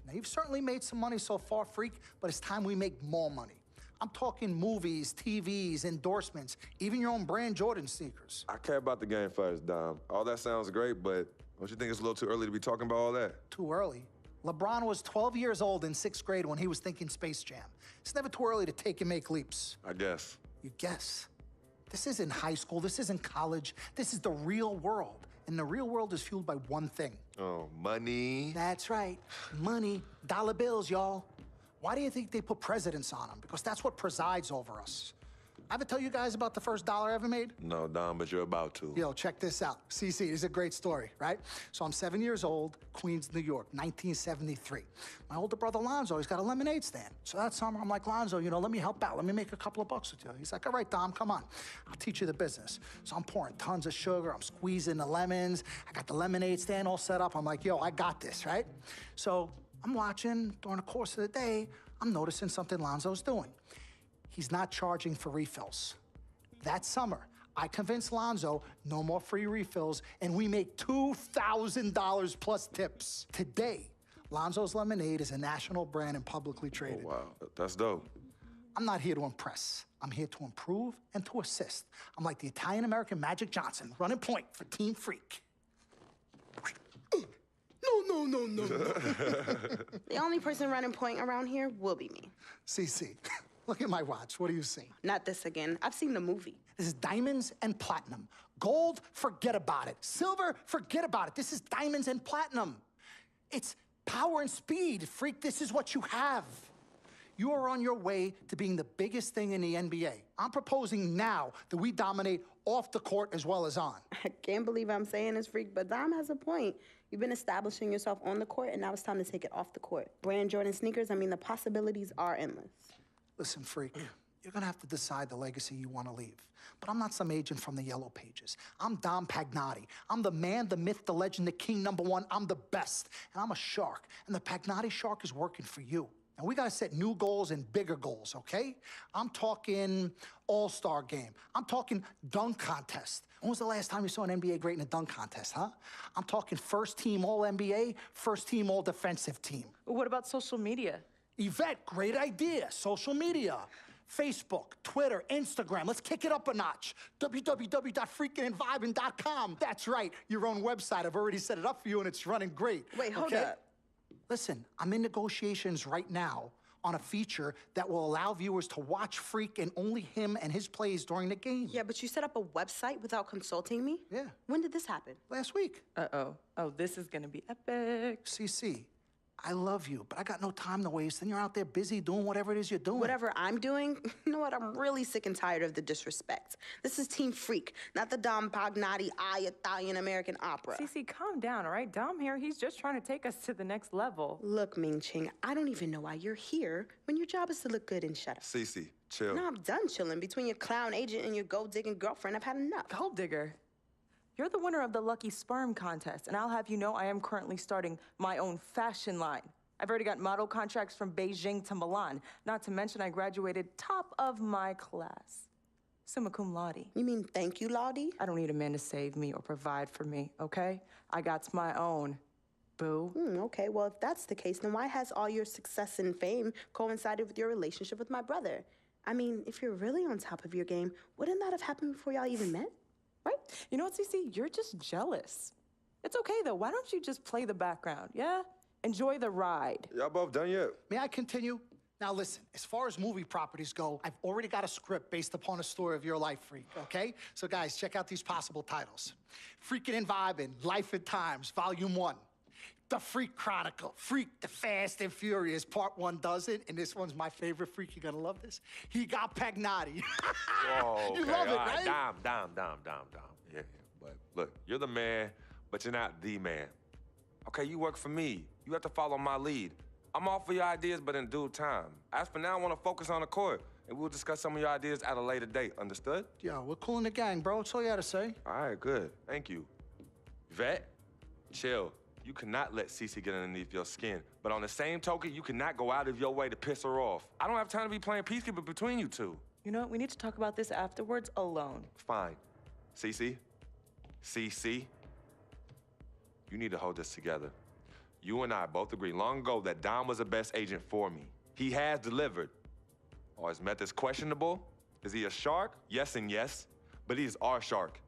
Now, you've certainly made some money so far, freak, but it's time we make more money. I'm talking movies, TVs, endorsements, even your own brand Jordan sneakers. I care about the game first, Dom. All that sounds great, but don't you think it's a little too early to be talking about all that? Too early? LeBron was 12 years old in 6th grade when he was thinking Space Jam. It's never too early to take and make leaps. I guess. You guess? This isn't high school, this isn't college, this is the real world. And the real world is fueled by one thing. Oh, money. That's right, money, dollar bills, y'all. Why do you think they put presidents on them? Because that's what presides over us. I ever tell you guys about the first dollar I ever made? No, Dom, but you're about to. Yo, check this out. CC, this is a great story, right? So I'm 7 years old, Queens, New York, 1973. My older brother, Lonzo, he's got a lemonade stand. So that summer, I'm like, Lonzo, you know, let me help out. Let me make a couple of bucks with you. He's like, all right, Dom, come on. I'll teach you the business. So I'm pouring tons of sugar. I'm squeezing the lemons. I got the lemonade stand all set up. I'm like, yo, I got this, right? So I'm watching during the course of the day. I'm noticing something Lonzo's doing. He's not charging for refills. That summer, I convinced Lonzo no more free refills, and we make $2,000 plus tips. Today, Lonzo's Lemonade is a national brand and publicly traded. Oh, wow. That's dope. I'm not here to impress. I'm here to improve and to assist. I'm like the Italian-American Magic Johnson, running point for Team Freak. No. The only person running point around here will be me. CC, look at my watch. What do you see? Not this again. I've seen the movie. This is diamonds and platinum. Gold, forget about it. Silver, forget about it. This is diamonds and platinum. It's power and speed. Freak, this is what you have. You are on your way to being the biggest thing in the NBA. I'm proposing now that we dominate off the court as well as on. I can't believe I'm saying this, Freak, but Dom has a point. You've been establishing yourself on the court, and now it's time to take it off the court. Brand Jordan sneakers, I mean, the possibilities are endless. Listen, Freak, you're gonna have to decide the legacy you wanna leave. But I'm not some agent from the Yellow Pages. I'm Dom Pagnotti. I'm the man, the myth, the legend, the king, #1. I'm the best. And I'm a shark. And the Pagnotti shark is working for you. And we gotta set new goals and bigger goals, okay? I'm talking all-star game. I'm talking dunk contest. When was the last time you saw an NBA great in a dunk contest, huh? I'm talking first team All-NBA, first team All-Defensive team. What about social media? Yvette, great idea. Social media. Facebook, Twitter, Instagram. Let's kick it up a notch. www.freakingandvibing.com. That's right, your own website. I've already set it up for you and it's running great. Wait, hold okay? up. Listen, I'm in negotiations right now on a feature that will allow viewers to watch Freak and only him and his plays during the game. Yeah, but you set up a website without consulting me? Yeah. When did this happen? Last week. Uh-oh. Oh, this is gonna be epic. CC, I love you, but I got no time to waste, and you're out there busy doing whatever it is you're doing. Whatever I'm doing, you know what? I'm really sick and tired of the disrespect. This is Team Freak, not the Dom Pagnotti Italian-American opera. Cece, calm down, all right? Dom here, he's just trying to take us to the next level. Look, Ming Ching, I don't even know why you're here when your job is to look good and shut up. Cece, chill. No, I'm done chilling. Between your clown agent and your gold-digging girlfriend, I've had enough. Gold digger? You're the winner of the Lucky Sperm contest, and I'll have you know I am currently starting my own fashion line. I've already got model contracts from Beijing to Milan. Not to mention I graduated top of my class. Summa cum laude. You mean thank you, Laude? I don't need a man to save me or provide for me, okay? I got my own, boo. Okay, well, if that's the case, then why has all your success and fame coincided with your relationship with my brother? I mean, if you're really on top of your game, wouldn't that have happened before y'all even met? Right? You know what, Cece? You're just jealous. It's okay, though. Why don't you just play the background, yeah? Enjoy the ride. Y'all both done yet? May I continue? Now listen, as far as movie properties go, I've already got a script based upon a story of your life, Freak, okay? So guys, check out these possible titles. Freaking and Vibing, Life and Times, Volume 1. The Freak Chronicle, Freak the Fast and Furious, Part 1 does it, and this one's my favorite, Freak, you're gonna love this. He got Pagnotti. Whoa, You okay, love it, all right? Dom. Yeah. But look, you're the man, but you're not the man. Okay, you work for me. You have to follow my lead. I'm all for your ideas, but in due time. As for now, I want to focus on the court, and we'll discuss some of your ideas at a later date. Understood? Yo, we're cool in the gang, bro. That's all you had to say. All right, good. Thank you. Vet, chill. You cannot let Cece get underneath your skin. But on the same token, you cannot go out of your way to piss her off. I don't have time to be playing peacekeeper between you two. You know what? We need to talk about this afterwards alone. Fine. Cece, you need to hold this together. You and I both agreed long ago that Dom was the best agent for me. He has delivered. Are his methods questionable? Is he a shark? Yes and yes, but he is our shark.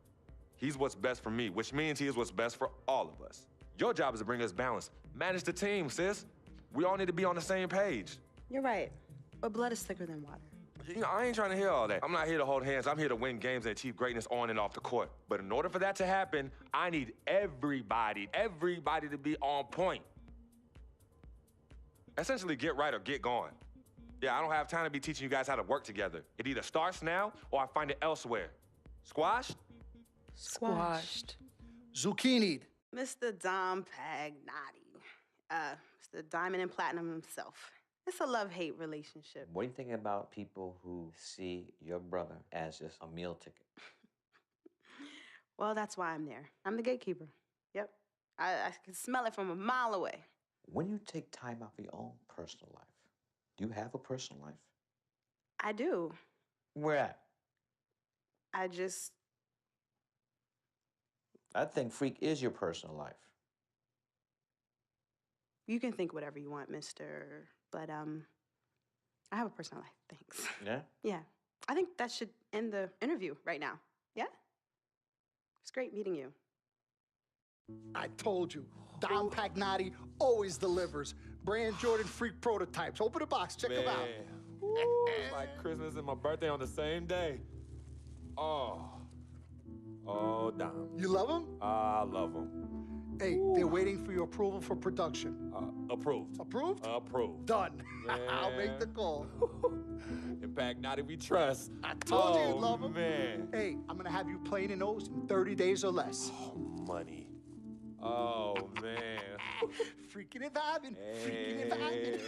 He's what's best for me, which means he is what's best for all of us. Your job is to bring us balance. Manage the team, sis. We all need to be on the same page. You're right, but blood is thicker than water. You know, I ain't trying to hear all that. I'm not here to hold hands. I'm here to win games and achieve greatness on and off the court. But in order for that to happen, I need everybody to be on point. Essentially, get right or get gone. Yeah, I don't have time to be teaching you guys how to work together. It either starts now or I find it elsewhere. Squashed? Squashed. Zucchini'd. Mr. Dom Pagnotti. Mr. Diamond and Platinum himself. It's a love-hate relationship. What are you thinking about people who see your brother as just a meal ticket? Well, that's why I'm there. I'm the gatekeeper. Yep. I can smell it from a mile away. When you take time out for your own personal life, do you have a personal life? I do. Where at? I just... I think Freak is your personal life. You can think whatever you want, mister. But, I have a personal life, thanks. Yeah? Yeah. I think that should end the interview right now. Yeah? It's great meeting you. I told you, Dom Pagnotti always delivers. Brand Jordan Freak prototypes. Open the box, check them out. Ooh, it's like Christmas and my birthday on the same day. Oh, Dom. You love them? I love them. Hey, they're waiting for your approval for production. Approved. Approved? Approved. Done. I'll make the call. In Pagnotti we trust. I told you you'd love them. Man. Hey, I'm gonna have you playing in those in 30 days or less. Oh, money. Oh, man. Freaking and vibing. Freaking and vibing.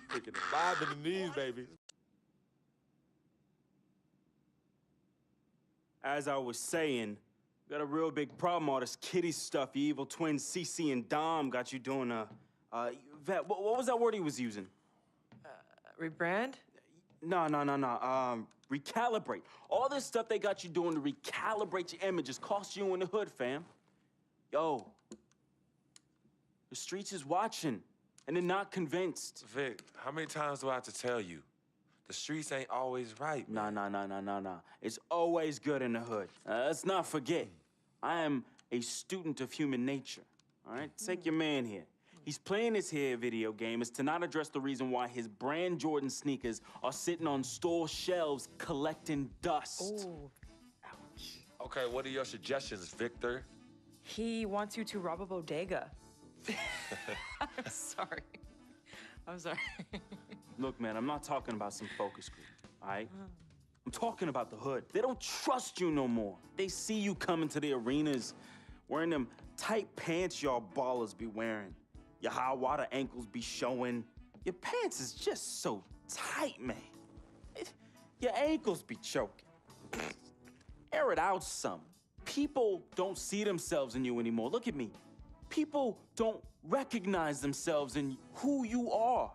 Freaking and vibing in these, baby. As I was saying, got a real big problem, all this kitty stuff. Your evil twins, CC and Dom, got you doing Vet, what was that word he was using? Rebrand? No. Recalibrate. All this stuff they got you doing to recalibrate your images cost you in the hood, fam. Yo, the streets is watching, and they're not convinced. Vic, how many times do I have to tell you? The streets ain't always right, man. Nah. It's always good in the hood. Let's not forget, I am a student of human nature, all right? Take your man here. He's playing this here video game is to not address the reason why his brand Jordan sneakers are sitting on store shelves collecting dust. Oh, ouch. Okay, what are your suggestions, Victor? He wants you to rob a bodega. I'm sorry. Look, man, I'm not talking about some focus group, all right? I'm talking about the hood. They don't trust you no more. They see you coming to the arenas wearing them tight pants y'all ballers be wearing. Your high water ankles be showing. Your pants is just so tight, man. Your ankles be choking. Air it out some. People don't see themselves in you anymore. Look at me. People don't recognize themselves in who you are.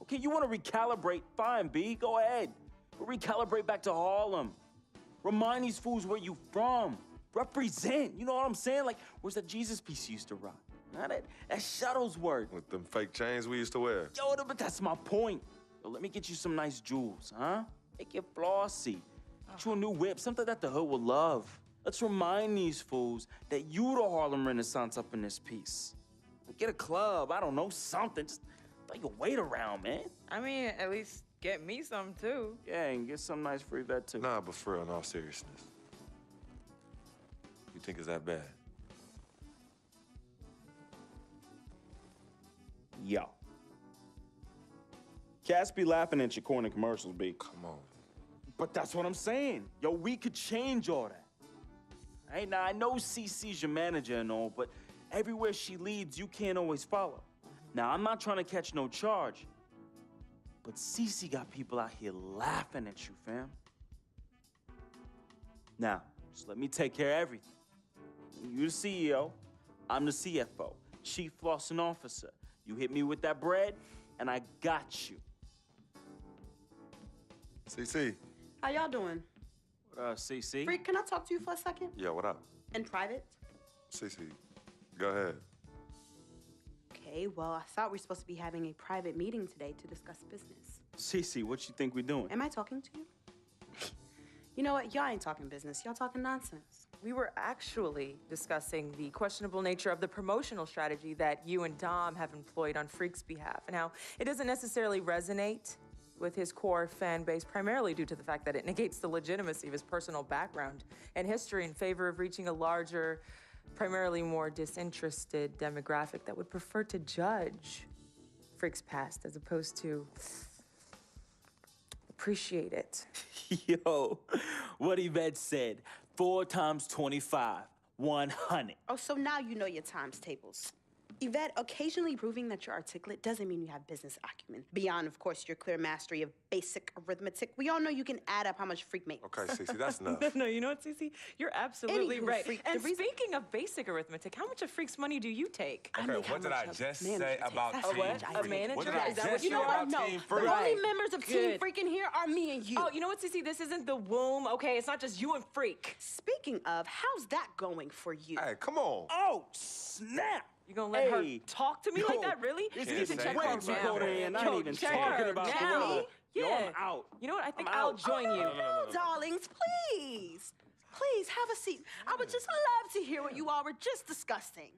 Okay, you want to recalibrate? Fine, B, go ahead. But recalibrate back to Harlem. Remind these fools where you from. Represent, you know what I'm saying? Like, where's that Jesus piece you used to rock? Now that Shuttlesworth. With them fake chains we used to wear. Yo, but that's my point. Yo, let me get you some nice jewels, huh? Make you flossy. Get you a new whip, something that the hood will love. Let's remind these fools that you the Harlem Renaissance up in this piece. Get a club, I don't know, something. Just throw your weight around, man. I mean, at least get me some, too. Yeah, and get some nice free vet, too. Nah, but for real, in all seriousness. You think it's that bad? Yo. Cats be laughing at your corny commercials, B. Come on. But that's what I'm saying. Yo, we could change all that. Hey, now I know CC's your manager and all, but everywhere she leads, you can't always follow. Now, I'm not trying to catch no charge, but CC got people out here laughing at you, fam. Now, just let me take care of everything. You the CEO, I'm the CFO, Chief Flossing Officer. You hit me with that bread, and I got you. CC. How y'all doing? CC? Freak, can I talk to you for a second? Yeah, what up? In private? CC, go ahead. Okay, well, I thought we were supposed to be having a private meeting today to discuss business. CC, what you think we're doing? Am I talking to you? You know what? Y'all ain't talking business. Y'all talking nonsense. We were actually discussing the questionable nature of the promotional strategy that you and Dom have employed on Freak's behalf, and how it doesn't necessarily resonate with his core fan base, primarily due to the fact that it negates the legitimacy of his personal background and history in favor of reaching a larger, primarily more disinterested demographic that would prefer to judge Freak's past as opposed to Appreciate it. Yo, what Yvette said, 4 times 25, 100. Oh, so now you know your times tables. Yvette, occasionally proving that you're articulate doesn't mean you have business acumen. Beyond, of course, your clear mastery of basic arithmetic, we all know you can add up how much Freak makes. Okay, Cece, that's enough. No, you know what, Cece? You're absolutely Anywho, right. Freak, And the reason- speaking of basic arithmetic, how much of Freak's money do you take? Okay, what did I just say about A Team what? Freak? A manager? What did I Is that just what say you know about No, Team the Freak? only members of Team Good. Freak in here are me and you. Oh, you know what, Cece? This isn't the womb, okay? It's not just you and Freak. Speaking of, how's that going for you? Hey, come on. Oh, snap! You gonna let her Hey. talk to me like that, really? This You need to is check way her too now. cold in. I Yo, ain't even check talking her about now. Gorilla. Yeah. Yo, I'm out. You know what? I think I'm I'll out. join you. No, darlings, please. Please, have a seat. I would just love to hear what you all were just discussing.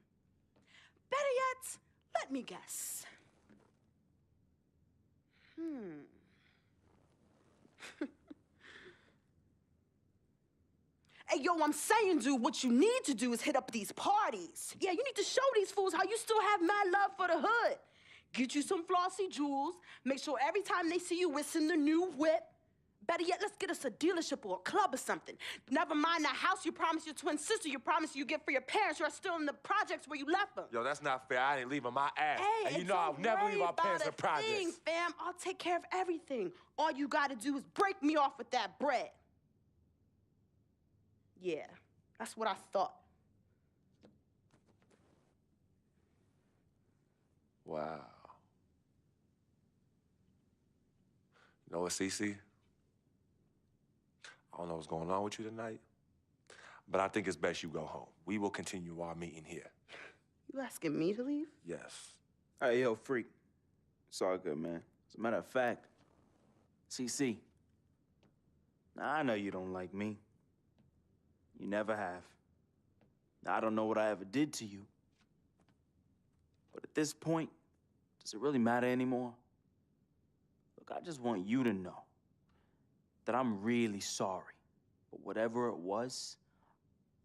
Better yet, let me guess. Hey, yo, I'm saying, dude, what you need to do is hit up these parties. Yeah, you need to show these fools how you still have mad love for the hood. Get you some flossy jewels. Make sure every time they see you with the new whip. Better yet, let's get us a dealership or a club or something. Never mind that house you promised your twin sister you promised you get for your parents who are still in the projects where you left them. Yo, that's not fair. I didn't leave on my ass. Hey, and you know I'll don't never worry leave our about parents a in projects. thing, fam. I'll take care of everything. All you gotta do is break me off with that bread. Yeah, that's what I thought. Wow. You know what, Cece? I don't know what's going on with you tonight, but I think it's best you go home. We will continue our meeting here. You asking me to leave? Yes. Hey, yo, Freak. It's all good, man. As a matter of fact, CC, I know you don't like me. You never have. I don't know what I ever did to you. But at this point, does it really matter anymore? Look, I just want you to know that I'm really sorry. But whatever it was,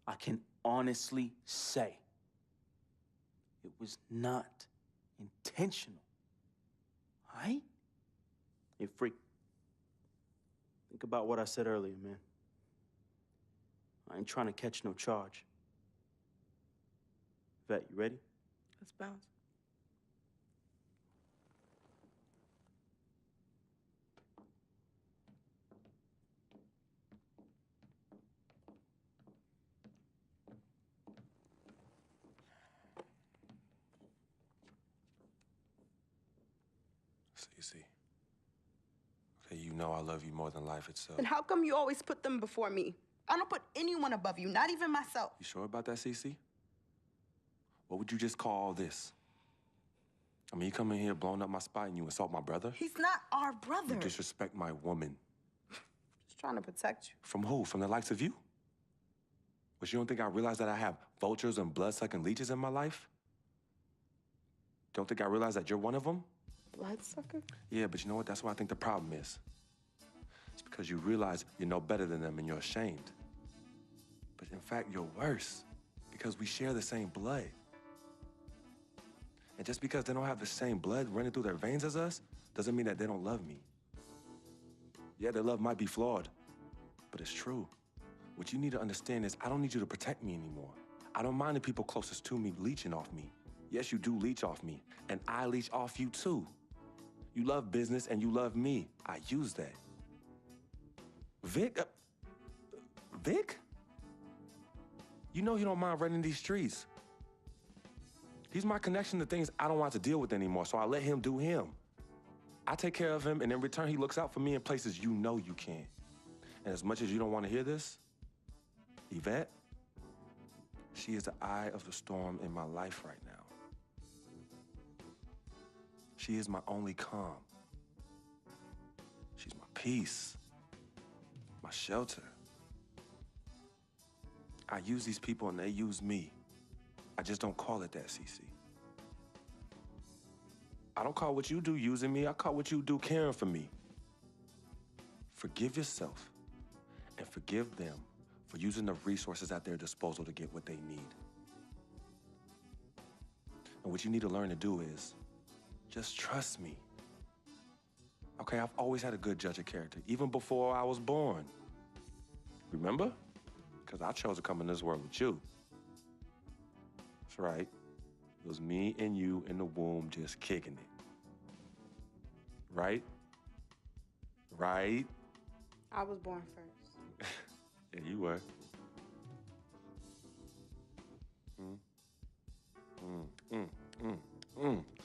I can honestly say it was not intentional. All right? Hey, Freak. Think about what I said earlier, man. I ain't trying to catch no charge. Vet, you ready? Let's bounce. Cece. Okay, you know I love you more than life itself. And how come you always put them before me? I don't put anyone above you, not even myself. You sure about that, Cece? What would you just call all this? I mean, you come in here blowing up my spot and you insult my brother? He's not our brother. You disrespect my woman. Just trying to protect you. From who? From the likes of you? But you don't think I realize that I have vultures and blood-sucking leeches in my life? Don't think I realize that you're one of them? Bloodsucker? Yeah, but you know what? That's what I think the problem is. It's because you realize you're no better than them and you're ashamed. But in fact, you're worse because we share the same blood. And just because they don't have the same blood running through their veins as us, doesn't mean that they don't love me. Yeah, their love might be flawed, but it's true. What you need to understand is I don't need you to protect me anymore. I don't mind the people closest to me leeching off me. Yes, you do leech off me, and I leech off you too. You love business and you love me. I use that. Vic? Vic? You know he don't mind running these streets. He's my connection to things I don't want to deal with anymore, so I let him do him. I take care of him, and in return, he looks out for me in places you know you can't. And as much as you don't want to hear this, Yvette, she is the eye of the storm in my life right now. She is my only calm. She's my peace, my shelter. I use these people and they use me. I just don't call it that, Cece. I don't call what you do using me. I call what you do caring for me. Forgive yourself and forgive them for using the resources at their disposal to get what they need. And what you need to learn to do is just trust me. Okay, I've always had a good judge of character, even before I was born. Remember? Because I chose to come in this world with you. That's right. It was me and you in the womb just kicking it. Right? Right? I was born first. Yeah, you were.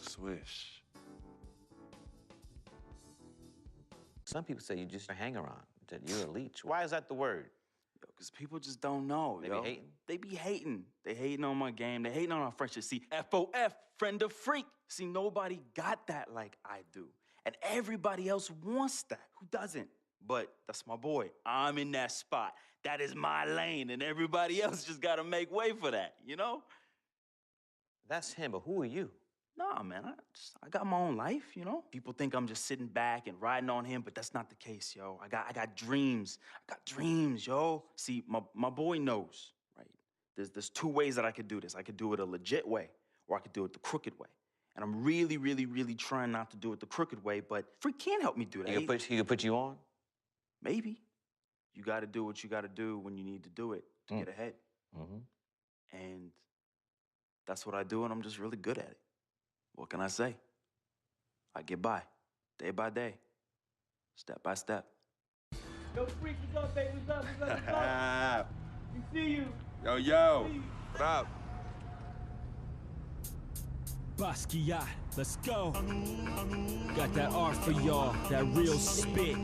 Swish. Some people say you just a hang-around, that you're a leech. Why is that the word? Yo, because people just don't know, They yo. be hating? They be hating. They hating on my game. They hating on our friendship. See, FOF, friend of freak. See, nobody got that like I do. And everybody else wants that. Who doesn't? But that's my boy. I'm in that spot. That is my lane, and everybody else just gotta make way for that, you know? That's him, but who are you? Nah, man, I got my own life, you know? People think I'm just sitting back and riding on him, but that's not the case, yo. I got dreams. I got dreams, yo. See, my boy knows, right? There's two ways that I could do this. I could do it a legit way, or I could do it the crooked way. And I'm really, really, really trying not to do it the crooked way, but Freak can't help me do that. He could put you on? Maybe. You gotta do what you gotta do when you need to do it to get ahead. And that's what I do, and I'm just really good at it. What can I say? I get by, day by day, step by step. Yo, Freak, what's up, baby? What's up? We see you. Yo. What up? Basquiat, let's go. Got that art for y'all, that real spit.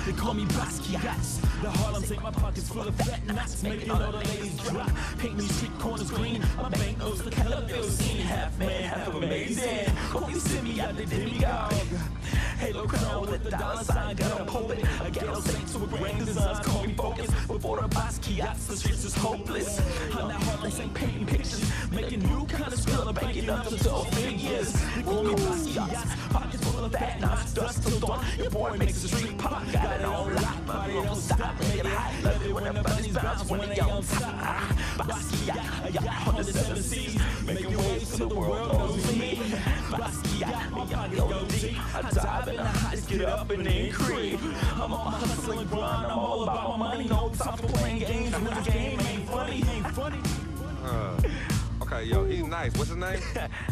They call me Basquiat. The Harlem say my pockets full of fat knots, making all the ladies drop. Paint me street corners green, my banknotes look hella bill scene. Half man, half amazing. Call me Simi out the demigod. Halo crown with the dollar sign, got a pulpit. A ghetto saint with grand designs, call me focus. Before the Basquiats, the streets is hopeless. I'm that Harlem saint painting pictures, making new kind of skrilla, banking up to 12 figures. They call me Basquiat, pockets full of fat knots, dust till dawn. Your boy makes the street pop, got it on lock, but we don't stop, make it hot. Love it when the bunnies bounce when they on top. Basquiat, I got 107 C's, making waves till the world knows me. Basquiat, my pockets go deep. I dive in the heights, get up and then creep. I'm on my hustling grind, I'm all about my money. No time for playing games when the game ain't funny. Okay, yo, he's nice. What's his name?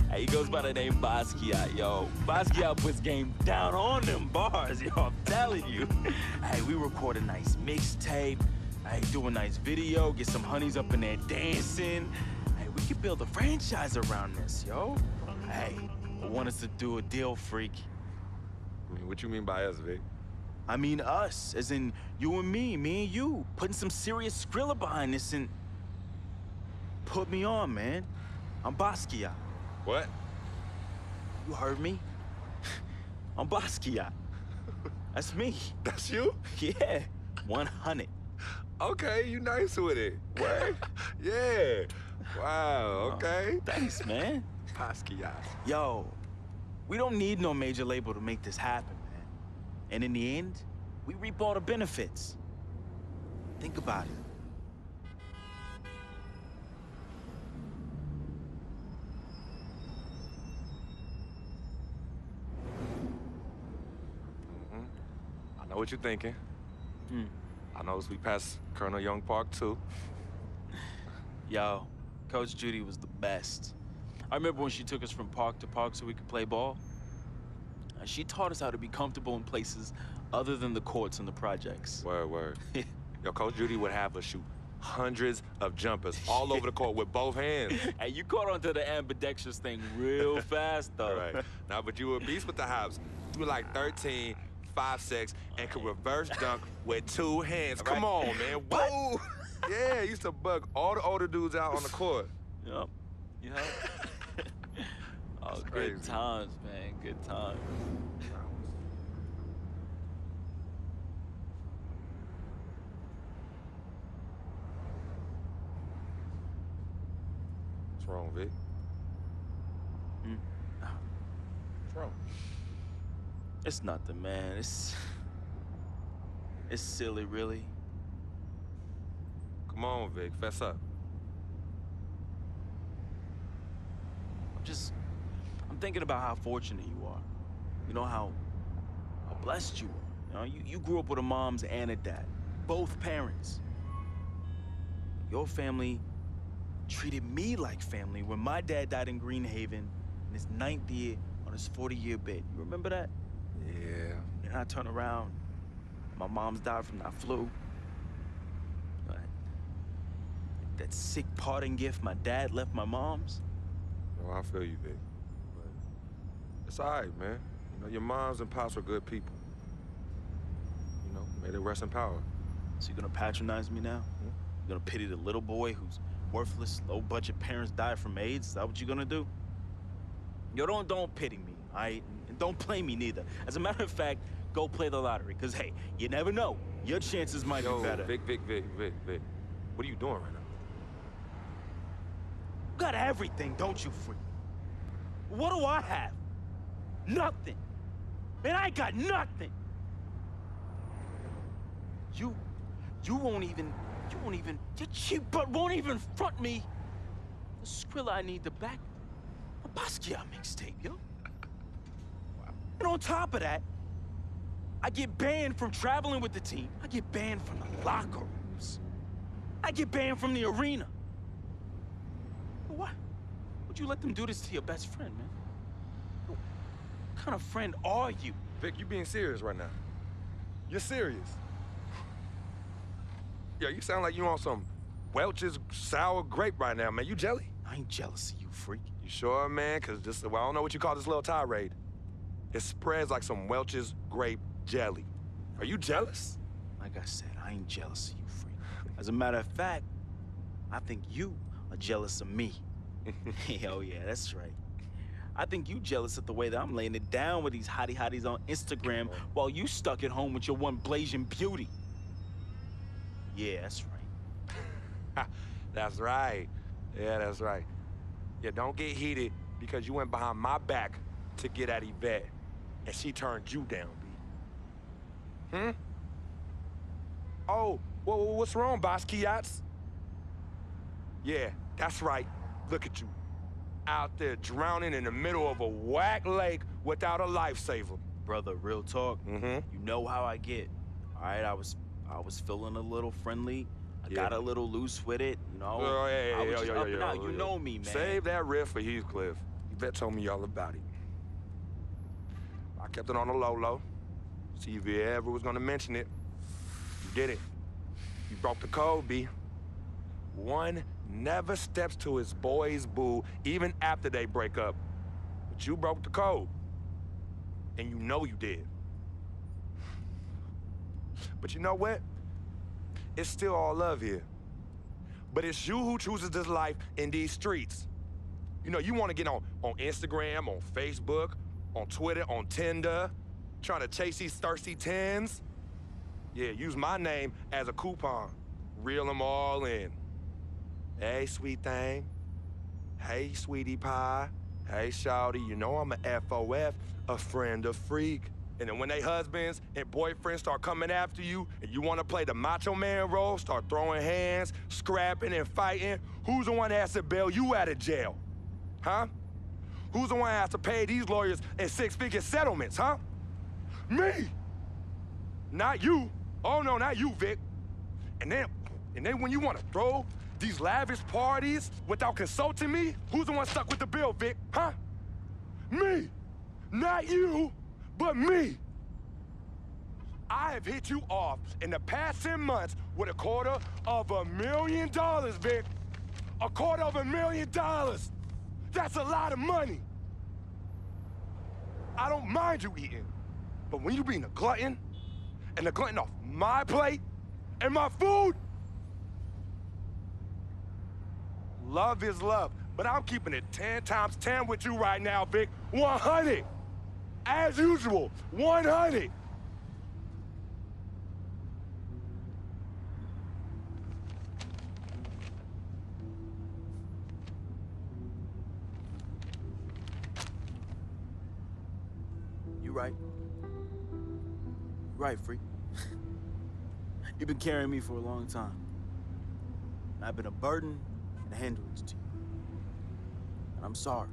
Hey, he goes by the name Basquiat, yo. Basquiat puts game down on them bars, yo, I'm telling you. Hey, we record a nice mixtape. Hey, do a nice video, get some honeys up in there dancing. Hey, we could build a franchise around this, yo. Hey, I want us to do a deal, Freak. I mean, what you mean by us, Vic? I mean us, as in you and me and you, putting some serious skrilla behind this and put me on, man. I'm Basquiat. What? You heard me? I'm Basquiat. That's me. That's you? Yeah, 100. Okay, you nice with it. What? Yeah. Wow, okay. Thanks, man. Basquiat. Yo, we don't need no major label to make this happen, man. And in the end, we reap all the benefits. Think about it. I know what you're thinking. I noticed we passed Colonel Young Park, too. Yo, Coach Judy was the best. I remember when she took us from park to park so we could play ball. She taught us how to be comfortable in places other than the courts and the projects. Word. Yo, Coach Judy would have us shoot hundreds of jumpers all over the court with both hands. Hey, you caught onto the ambidextrous thing real fast, though. Right. Now, but you were a beast with the hops. You were like 13, 5'6", and could reverse dunk with two hands. Come on, man. Whoa! Yeah, used to bug all the older dudes out on the court. Yep. Oh, good crazy. times, man. Good times. What's wrong, Vic? What's wrong? It's nothing, man. It's silly, really. Come on, Vic. Fess up. I'm thinking about how fortunate you are. You know, how blessed you are. You know, you grew up with a mom's and a dad, both parents. Your family treated me like family when my dad died in Greenhaven in his 9th year on his 40-year bid. You remember that? Yeah. And I turn around, my mom's died from that flu. That sick parting gift my dad left my mom's. No, I feel you, Vic. But it's all right, man. You know, your moms and pops were good people. You know, may they rest in power. So you gonna patronize me now? You gonna pity the little boy whose worthless, low-budget parents died from AIDS? Is that what you're gonna do? Yo, don't pity me, all right? And don't play me neither. As a matter of fact, go play the lottery, because, hey, you never know. Your chances might be better. Vic. What are you doing right now? You got everything, don't you, freak? What do I have? Nothing. Man, I got nothing. You won't even, your cheap butt won't even front me the Skrilla I need to back a Basquiat mixtape, yo. And on top of that, I get banned from traveling with the team. I get banned from the locker rooms. I get banned from the arena. Why would you let them do this to your best friend, man? What kind of friend are you? Vic, you being serious right now. You're serious. Yeah, you sound like you on some Welch's sour grape right now, man. You jelly? I ain't jealous of you, freak. You sure, man? Because this, well, I don't know what you call this little tirade. It spreads like some Welch's grape jelly. Are you jealous? Like I said, I ain't jealous of you, freak. As a matter of fact, I think you are jealous of me. Oh yeah, that's right. I think you jealous of the way that I'm laying it down with these hotties on Instagram while you stuck at home with your one blazing beauty. Yeah, that's right. That's right. Yeah, that's right. Yeah, don't get heated because you went behind my back to get at Yvette, and she turned you down, B. Oh, what's wrong, Basquiats? Yeah, that's right. Look at you. Out there drowning in the middle of a whack lake without a lifesaver. Brother, real talk. You know how I get. All right, I was feeling a little friendly. I got a little loose with it, you know. I was just up and out. You know me, man. Save that riff for Heathcliff. Yvette told me all about it. I kept it on the low. See if you ever was gonna mention it. You did it. You broke the code, B. One never steps to his boy's boo, even after they break up. But you broke the code. And you know you did. But you know what? It's still all love here. But it's you who chooses this life in these streets. You know, you want to get on Instagram, on Facebook, on Twitter, on Tinder, trying to chase these thirsty tens. Yeah, use my name as a coupon. Reel them all in. Hey, sweet thing. Hey, sweetie pie. Hey, shawty, you know I'm a FOF, a friend of freak. And then when they husbands and boyfriends start coming after you and you want to play the macho man role, start throwing hands, scrapping and fighting, who's the one that has to bail you out of jail? Huh? Who's the one that has to pay these lawyers in six-figure settlements, huh? Me! Not you. Oh, no, not you, Vic. And then when you want to throw these lavish parties without consulting me, who's the one stuck with the bill, Vic, huh? Me! Not you! But me. I have hit you off in the past 10 months with $250,000, Vic. $250,000. That's a lot of money. I don't mind you eating, but when you being a glutton, and a glutton off my plate and my food, love is love, but I'm keeping it 10 times 10 with you right now, Vic. 100. As usual, 100. You right. Right, freak. You've been carrying me for a long time. And I've been a burden and a hindrance to you. And I'm sorry.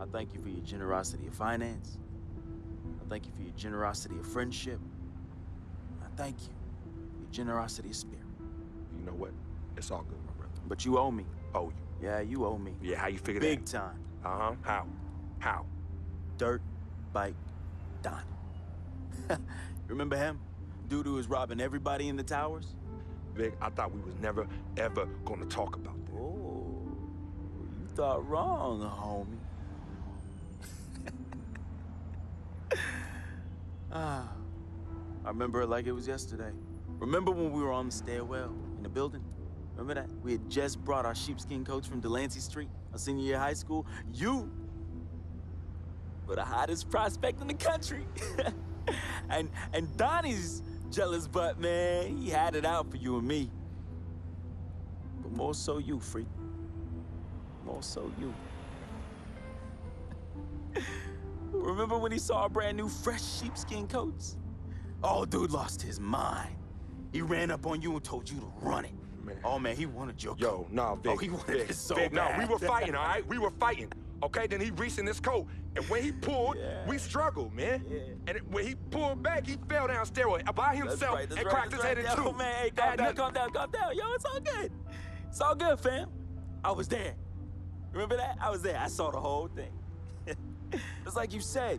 I thank you for your generosity of finance. I I thank you for your generosity of friendship. I thank you for your generosity of spirit. You know what? It's all good, my brother. But you owe me. Owe you? Yeah, you owe me. Yeah, how you figure Big that? time. Uh-huh. How? How? Dirt Bike Donnie. Remember him? Dude who was robbing everybody in the towers? Vic, I thought we was never, ever gonna talk about that. Oh, you thought wrong, homie. I remember it like it was yesterday. Remember when we were on the stairwell in the building? Remember that? We had just brought our sheepskin coats from Delancey Street, our senior year of high school. You were the hottest prospect in the country. and Donnie's jealous butt, man, he had it out for you and me. But more so you, freak. More so you. Remember when he saw our brand new fresh sheepskin coats? Oh, dude lost his mind. He ran up on you and told you to run it. Man. Oh, man, he wanted your Yo, coat. nah, Vic. Oh, he wanted Vic, it so Vic, bad. no, we were fighting, all right? We were fighting. Okay, then he reached in his coat, and when he pulled, we struggled, man. Yeah. And when he pulled back, he fell down stairway by himself and cracked his head in two. Yo, man, hey, calm down. Yo, it's all good. It's all good, fam. I was there. Remember that? I was there. I saw the whole thing. It's like you said.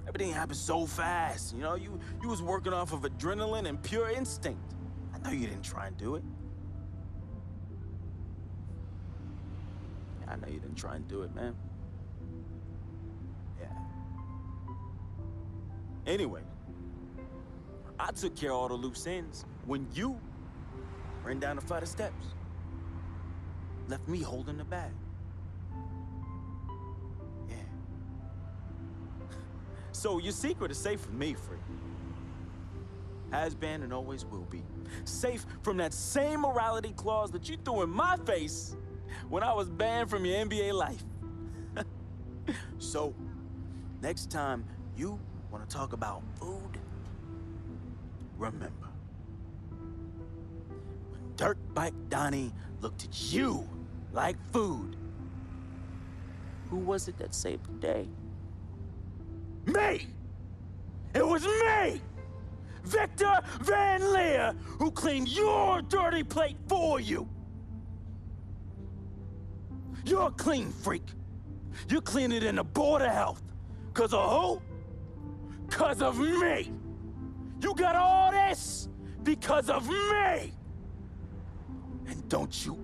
Everything happened so fast. You know, you was working off of adrenaline and pure instinct. I know you didn't try and do it. I know you didn't try and do it, man. Yeah. Anyway, I took care of all the loose ends when you ran down the flight of steps. Left me holding the bag. Yeah. So your secret is safe with me, Free. Has been and always will be. Safe from that same morality clause that you threw in my face when I was banned from your NBA life. So, next time you want to talk about food, remember, when Dirt Bike Donnie looked at you like food, who was it that saved the day? Me! It was me! Victor Van Leer, who cleaned your dirty plate for you! You're a clean freak. You clean it in the Board of Health. 'Cause of who? 'Cause of me. You got all this because of me. And don't you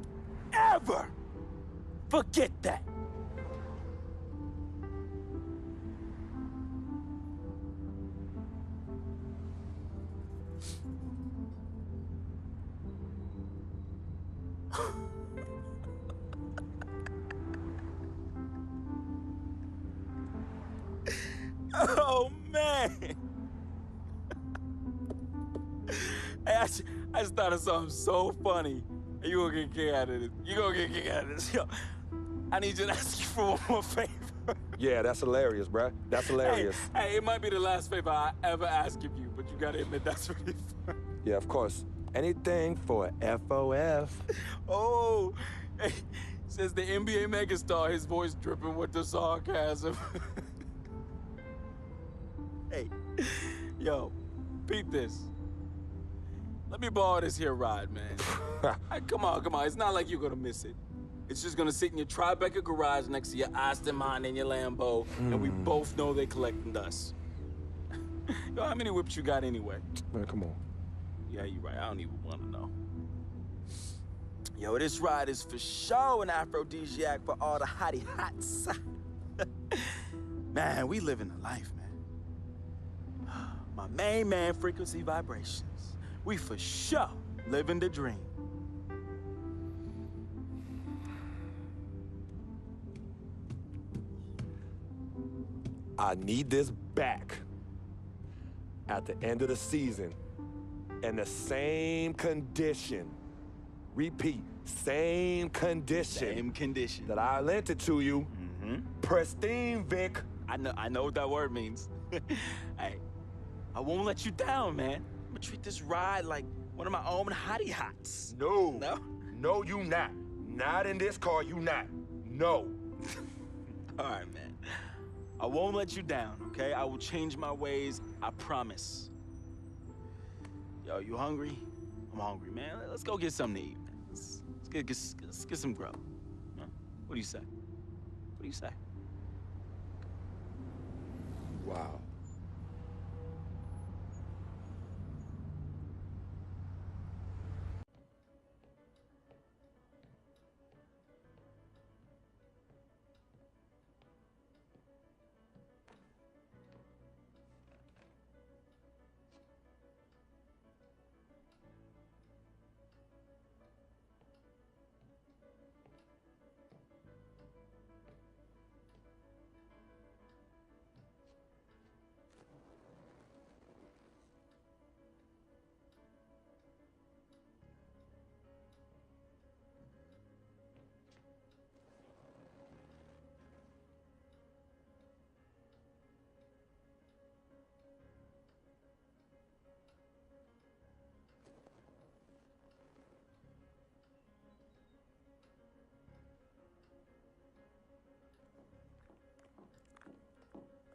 ever forget that. Oh, man. Hey, I just thought of something so funny. You gonna get a kick out of this. You gonna get a kick out of this. Yo, I need you to ask you for one more favor. Yeah, that's hilarious, bruh. That's hilarious. Hey, it might be the last favor I ever ask of you, but you gotta admit that's really fun. Yeah, of course. Anything for FOF. Oh, hey, says the NBA megastar, his voice dripping with the sarcasm. Hey, yo, peep this. Let me borrow this here ride, man. Hey, come on. It's not like you're gonna miss it. It's just gonna sit in your Tribeca garage next to your Aston Martin and your Lambo, and we both know they're collecting dust. Yo, how many whips you got anyway? Man, come on. Yeah, you're right. I don't even want to know. Yo, this ride is for sure an aphrodisiac for all the hottie hots. Man, we living the life, man. My main man, Frequency Vibrations. We for sure living the dream. I need this back at the end of the season in the same condition. Repeat, same condition. Same condition. That I lent it to you. Mm-hmm. Pristine, Vic. I know what that word means. Hey, I won't let you down, man. I'm gonna treat this ride like one of my own hottie hots. No. No? No, you not. Not in this car, you not. No. All right, man. I won't let you down, okay? I will change my ways, I promise. Yo, you hungry? I'm hungry, man. Let's go get something to eat, man. Let's get some grub. Huh? What do you say? What do you say? Wow.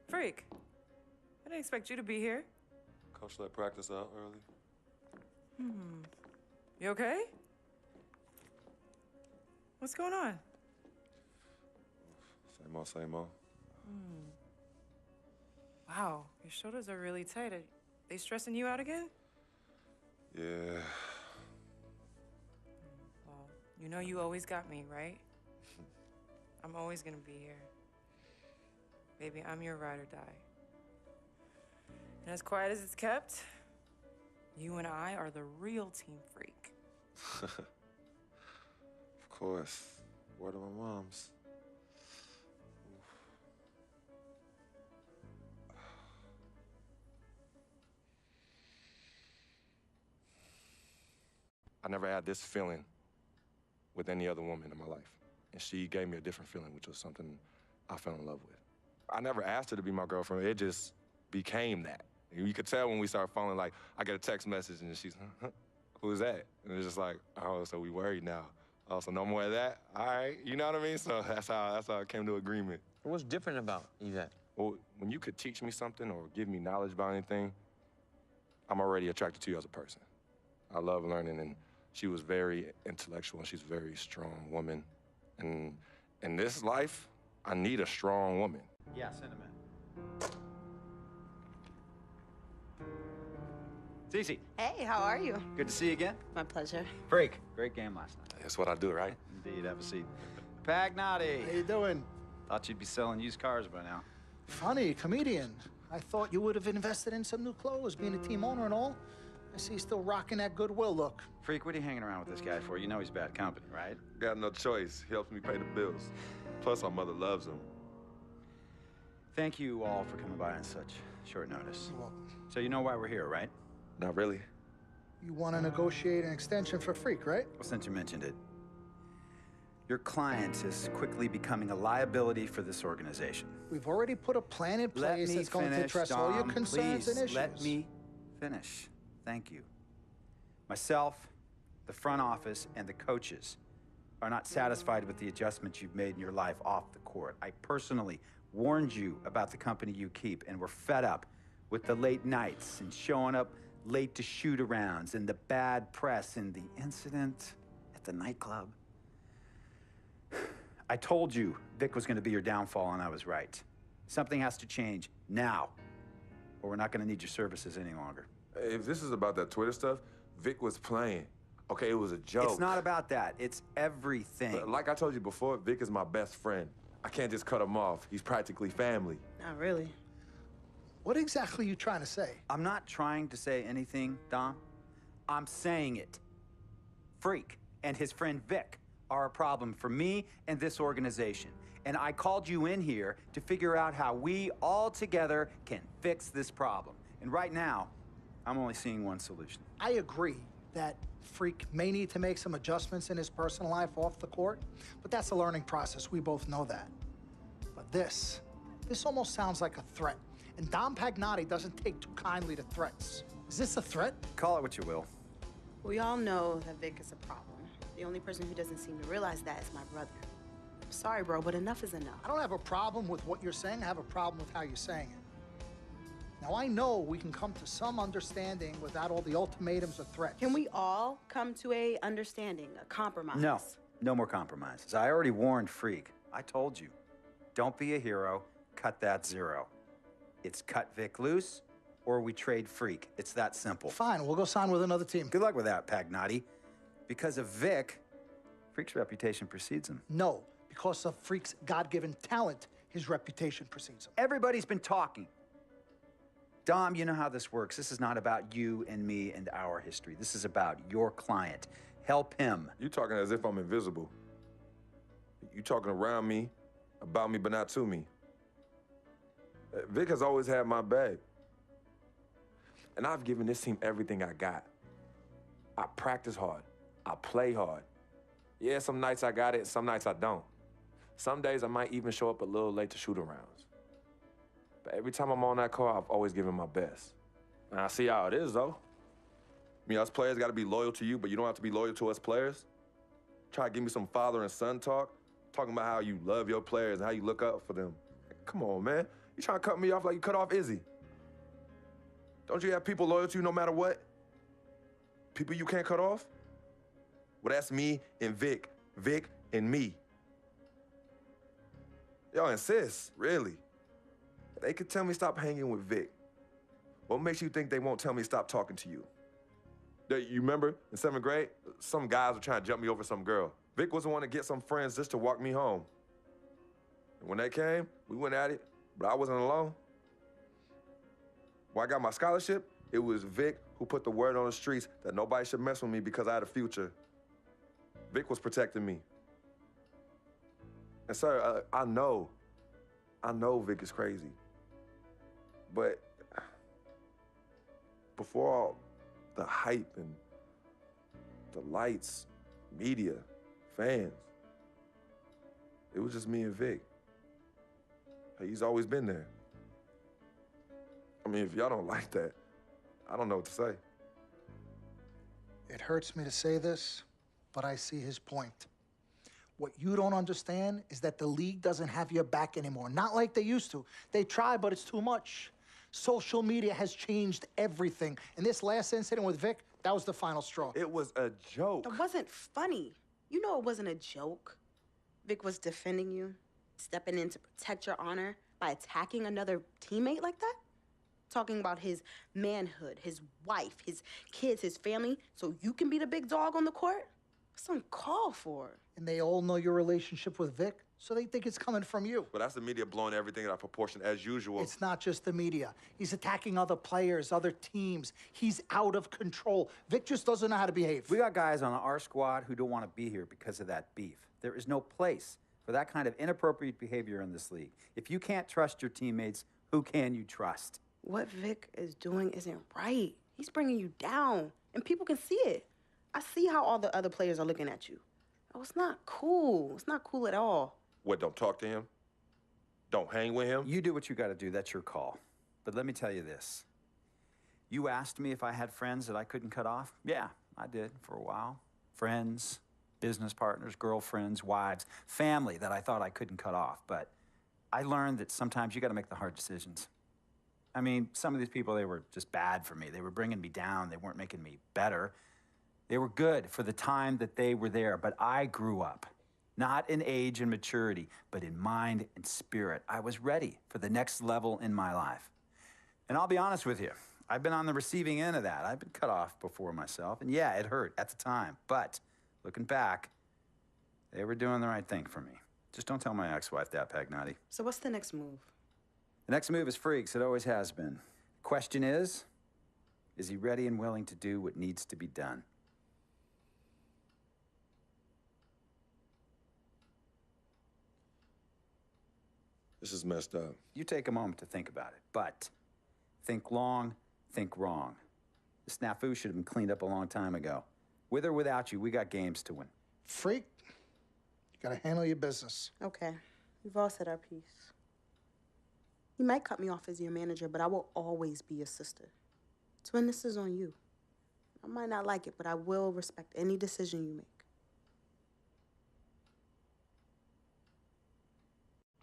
Freak, I didn't expect you to be here. Coach let practice out early. You okay? What's going on? Same old, same old. Wow, your shoulders are really tight. Are they stressing you out again? Yeah. Well, you know you always got me, right? I'm always gonna be here. Baby, I'm your ride or die. And as quiet as it's kept, you and I are the real team Freak. Of course. Word of my mom's. I never had this feeling with any other woman in my life. And she gave me a different feeling, which was something I fell in love with. I never asked her to be my girlfriend. It just became that. You could tell when we started falling, like, I get a text message and she's, who's that? And it's just like, oh, so we worried now. Oh, so no more of that? All right, you know what I mean? So that's how I came to agreement. What's different about Yvette? Well, when you could teach me something or give me knowledge about anything, I'm already attracted to you as a person. I love learning, and she was very intellectual, and she's a very strong woman. And in this life, I need a strong woman. Yeah, send him in. Cece. Hey, how are you? Good to see you again. My pleasure. Freak. Great game last night. That's what I do, right? Indeed, have a seat. Pagnotti. How you doing? Thought you'd be selling used cars by now. Funny, comedian. I thought you would have invested in some new clothes, being a team owner and all. I see you still rocking that Goodwill look. Freak, what are you hanging around with this guy for? You know he's bad company, right? Got no choice. He helps me pay the bills. Plus, our mother loves him. Thank you all for coming by on such short notice. You're welcome. So you know why we're here, right? Not really. You want to negotiate an extension for Freak, right? Well, since you mentioned it, your client is quickly becoming a liability for this organization. We've already put a plan in place that's going to address all your concerns and issues. Let me finish. Thank you. Myself, the front office, and the coaches are not satisfied with the adjustments you've made in your life off the court. I personally warned you about the company you keep, and we're fed up with the late nights and showing up late to shoot-arounds and the bad press and the incident at the nightclub. I told you Vic was going to be your downfall, and I was right. Something has to change now, or we're not going to need your services any longer. If this is about that Twitter stuff, Vic was playing. Okay, it was a joke. It's not about that. It's everything. But like I told you before, Vic is my best friend. I can't just cut him off. He's practically family. Not really. What exactly are you trying to say? I'm not trying to say anything, Dom. I'm saying it. Freak and his friend Vic are a problem for me and this organization. And I called you in here to figure out how we all together can fix this problem. And right now, I'm only seeing one solution. I agree that Freak may need to make some adjustments in his personal life off the court, but that's a learning process. We both know that. But this almost sounds like a threat. And Dom Pagnotti doesn't take too kindly to threats. Is this a threat? Call it what you will. We all know that Vic is a problem. The only person who doesn't seem to realize that is my brother. Sorry, bro, but enough is enough. I don't have a problem with what you're saying. I have a problem with how you're saying it. Now, I know we can come to some understanding without all the ultimatums or threats. Can we all come to a understanding, a compromise? No, no more compromises. I already warned Freak. I told you. Don't be a hero. Cut that zero. It's cut Vic loose, or we trade Freak. It's that simple. Fine, we'll go sign with another team. Good luck with that, Pagnotti. Because of Vic, Freak's reputation precedes him. No, because of Freak's God-given talent, his reputation precedes him. Everybody's been talking. Dom, you know how this works. This is not about you and me and our history. This is about your client. Help him. You talking as if I'm invisible. You talking around me, about me, but not to me. Vic has always had my back. And I've given this team everything I got. I practice hard. I play hard. Yeah, some nights I got it, some nights I don't. Some days I might even show up a little late to shoot-arounds. But every time I'm on that court, I've always given my best. And I see how it is, though. I mean, us players got to be loyal to you, but you don't have to be loyal to us players. Try to give me some father and son talk, talking about how you love your players and how you look up for them. Come on, man. You trying to cut me off like you cut off Izzy. Don't you have people loyal to you no matter what? People you can't cut off? Well, that's me and Vic. Vic and me. Y'all insist, really. They could tell me stop hanging with Vic. What makes you think they won't tell me stop talking to you? You remember in 7th grade, some guys were trying to jump me over some girl. Vic was the one to get some friends just to walk me home. And when they came, we went at it, but I wasn't alone. When I got my scholarship, it was Vic who put the word on the streets that nobody should mess with me because I had a future. Vic was protecting me. And sir, I know Vic is crazy. But before all the hype and the lights, media, fans, it was just me and Vic. He's always been there. I mean, if y'all don't like that, I don't know what to say. It hurts me to say this, but I see his point. What you don't understand is that the league doesn't have your back anymore. Not like they used to. They try, but it's too much. Social media has changed everything. And this last incident with Vic, that was the final straw. It was a joke. It wasn't funny. You know it wasn't a joke. Vic was defending you, stepping in to protect your honor by attacking another teammate like that? Talking about his manhood, his wife, his kids, his family, so you can be the big dog on the court? That's uncalled for. And they all know your relationship with Vic, so they think it's coming from you. But that's the media blowing everything out of proportion as usual. It's not just the media. He's attacking other players, other teams. He's out of control. Vic just doesn't know how to behave. We got guys on our squad who don't want to be here because of that beef. There is no place for that kind of inappropriate behavior in this league. If you can't trust your teammates, who can you trust? What Vic is doing isn't right. He's bringing you down, and people can see it. I see how all the other players are looking at you. Oh, it's not cool. It's not cool at all. What, don't talk to him? Don't hang with him? You do what you got to do. That's your call. But let me tell you this. You asked me if I had friends that I couldn't cut off? Yeah, I did for a while. Friends, business partners, girlfriends, wives, family that I thought I couldn't cut off. But I learned that sometimes you got to make the hard decisions. I mean, some of these people, they were just bad for me. They were bringing me down. They weren't making me better. They were good for the time that they were there, but I grew up. Not in age and maturity, but in mind and spirit. I was ready for the next level in my life. And I'll be honest with you, I've been on the receiving end of that. I've been cut off before myself, and yeah, it hurt at the time. But looking back, they were doing the right thing for me. Just don't tell my ex-wife that, Pagnotti. So what's the next move? The next move is Freaks. It always has been. Question is he ready and willing to do what needs to be done? This is messed up. You take a moment to think about it, but think long, think wrong. The snafu should have been cleaned up a long time ago. With or without you, we got games to win. Freak, you gotta handle your business. Okay, we've all said our piece. You might cut me off as your manager, but I will always be your sister. Twin, this is on you. I might not like it, but I will respect any decision you make.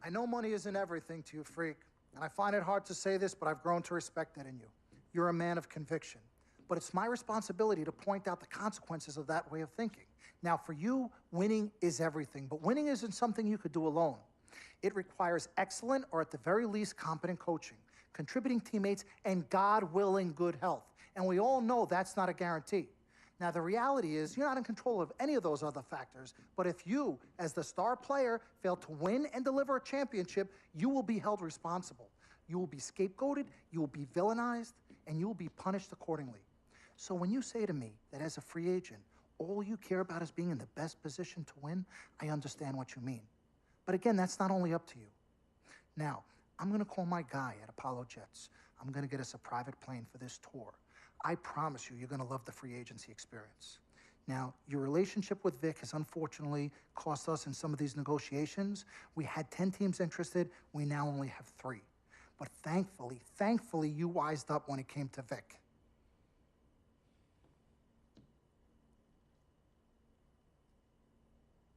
I know money isn't everything to you, Freak, and I find it hard to say this, but I've grown to respect it in you. You're a man of conviction, but it's my responsibility to point out the consequences of that way of thinking. Now, for you, winning is everything, but winning isn't something you could do alone. It requires excellent, or at the very least, competent coaching, contributing teammates, and God willing, good health. And we all know that's not a guarantee. Now, the reality is you're not in control of any of those other factors, but if you, as the star player, fail to win and deliver a championship, you will be held responsible. You will be scapegoated, you will be villainized, and you will be punished accordingly. So when you say to me that as a free agent, all you care about is being in the best position to win, I understand what you mean. But again, that's not only up to you. Now, I'm gonna call my guy at Apollo Jets. I'm gonna get us a private plane for this tour. I promise you're gonna love the free agency experience. Now, your relationship with Vic has unfortunately cost us in some of these negotiations. We had 10 teams interested, we now only have 3. But thankfully, you wised up when it came to Vic.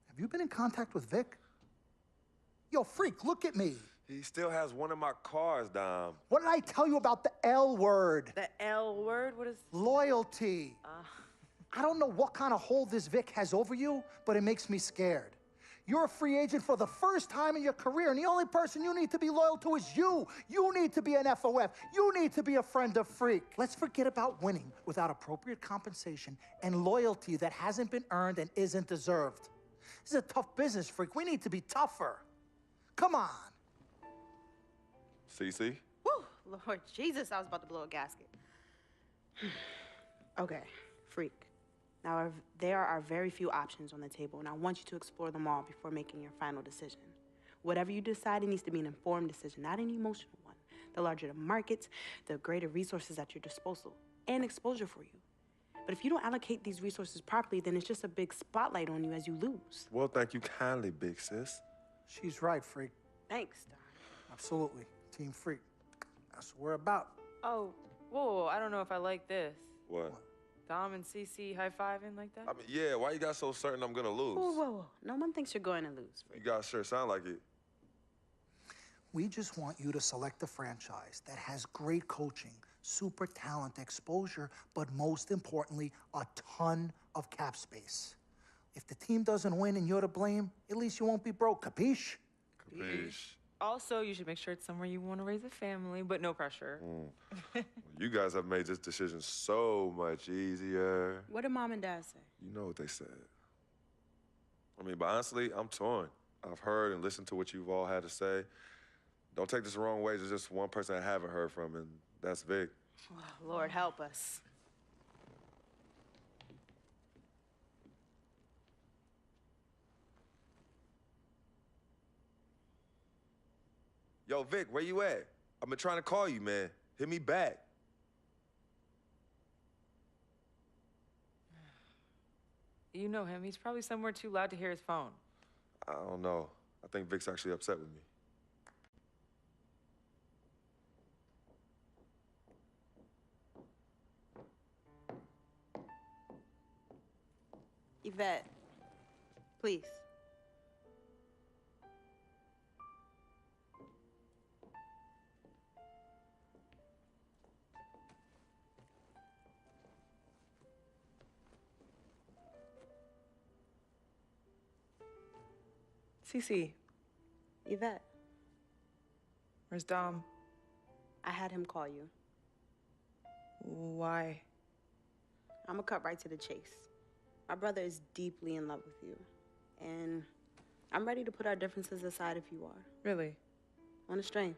Have you been in contact with Vic? Yo, Freak, look at me. He still has one of my cars, Dom. What did I tell you about the L word? The L word? What is... Loyalty. I don't know what kind of hold this Vic has over you, but it makes me scared. You're a free agent for the first time in your career, and the only person you need to be loyal to is you. You need to be an FOF. You need to be a friend of Freak. Let's forget about winning without appropriate compensation and loyalty that hasn't been earned and isn't deserved. This is a tough business, Freak. We need to be tougher. Come on. CC? Woo, Lord Jesus, I was about to blow a gasket. Okay, Freak. Now, there are very few options on the table, and I want you to explore them all before making your final decision. Whatever you decide, it needs to be an informed decision, not an emotional one. The larger the market, the greater resources at your disposal and exposure for you. But if you don't allocate these resources properly, then it's just a big spotlight on you as you lose. Well, thank you kindly, big sis. She's right, Freak. Thanks, Don. Absolutely. Team Freak. That's what we're about. Oh, whoa, I don't know if I like this. What? Dom and CC high-fiving like that? I mean, yeah, why you got so certain I'm gonna lose? Whoa. No one thinks you're going to lose, Freak. You guys sure sound like it. We just want you to select a franchise that has great coaching, super talent, exposure, but most importantly, a ton of cap space. If the team doesn't win and you're to blame, at least you won't be broke, capiche? Capiche. Also, you should make sure it's somewhere you want to raise a family, but no pressure. Well, you guys have made this decision so much easier. What did Mom and Dad say? You know what they said. I mean, but honestly, I'm torn. I've heard and listened to what you've all had to say. Don't take this the wrong way. There's just one person I haven't heard from, and that's Vic. Oh, Lord, help us. Yo, Vic, where you at? I've been trying to call you, man. Hit me back. You know him. He's probably somewhere too loud to hear his phone. I don't know. I think Vic's actually upset with me. Yvette, please. CC. Yvette. Where's Dom? I had him call you. Why? I'm gonna cut right to the chase. My brother is deeply in love with you. And I'm ready to put our differences aside if you are. Really? On a string.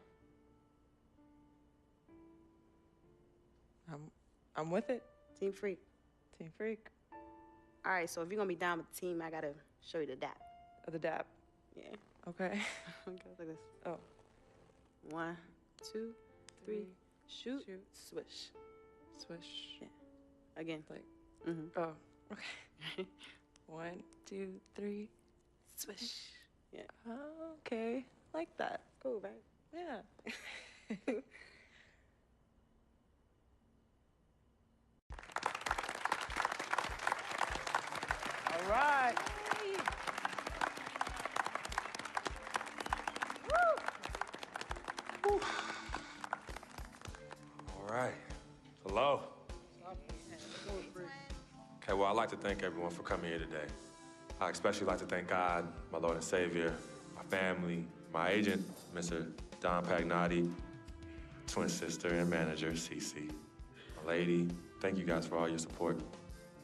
I'm with it. Team Freak. Team Freak. All right, so if you're gonna be down with the team, I gotta show you the dap. Oh, the dap. Yeah. Okay. Okay, like this. Oh. 1, 2, 3, shoot, swish. Swish. Yeah. Again. Like. Mm-hmm. Oh. Okay. 1, 2, 3, swish. Yeah. Oh, okay. Like that. Cool, right? Yeah. All right. Woo! I'd like to thank everyone for coming here today. I especially like to thank God, my Lord and Savior, my family, my agent, Mr. Don Pagnotti, twin sister and manager, Cece, my lady. Thank you guys for all your support.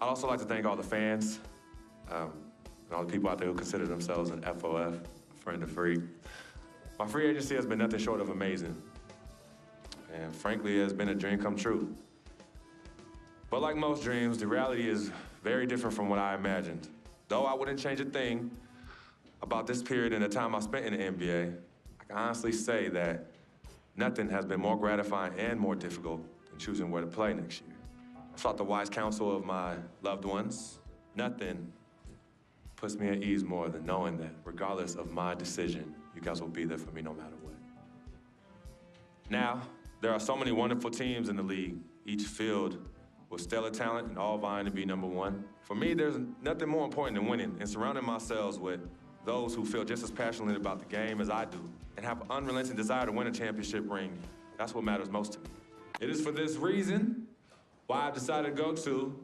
I'd also like to thank all the fans, and all the people out there who consider themselves an FOF, a friend of free. My free agency has been nothing short of amazing. And frankly, it has been a dream come true. But like most dreams, the reality is very different from what I imagined. Though I wouldn't change a thing about this period and the time I spent in the NBA, I can honestly say that nothing has been more gratifying and more difficult than choosing where to play next year. I sought the wise counsel of my loved ones. Nothing puts me at ease more than knowing that regardless of my decision, you guys will be there for me no matter what. Now, there are so many wonderful teams in the league, each filled with stellar talent and all vying to be #1. For me, there's nothing more important than winning and surrounding myself with those who feel just as passionate about the game as I do and have an unrelenting desire to win a championship ring. That's what matters most to me. It is for this reason why I've decided to go to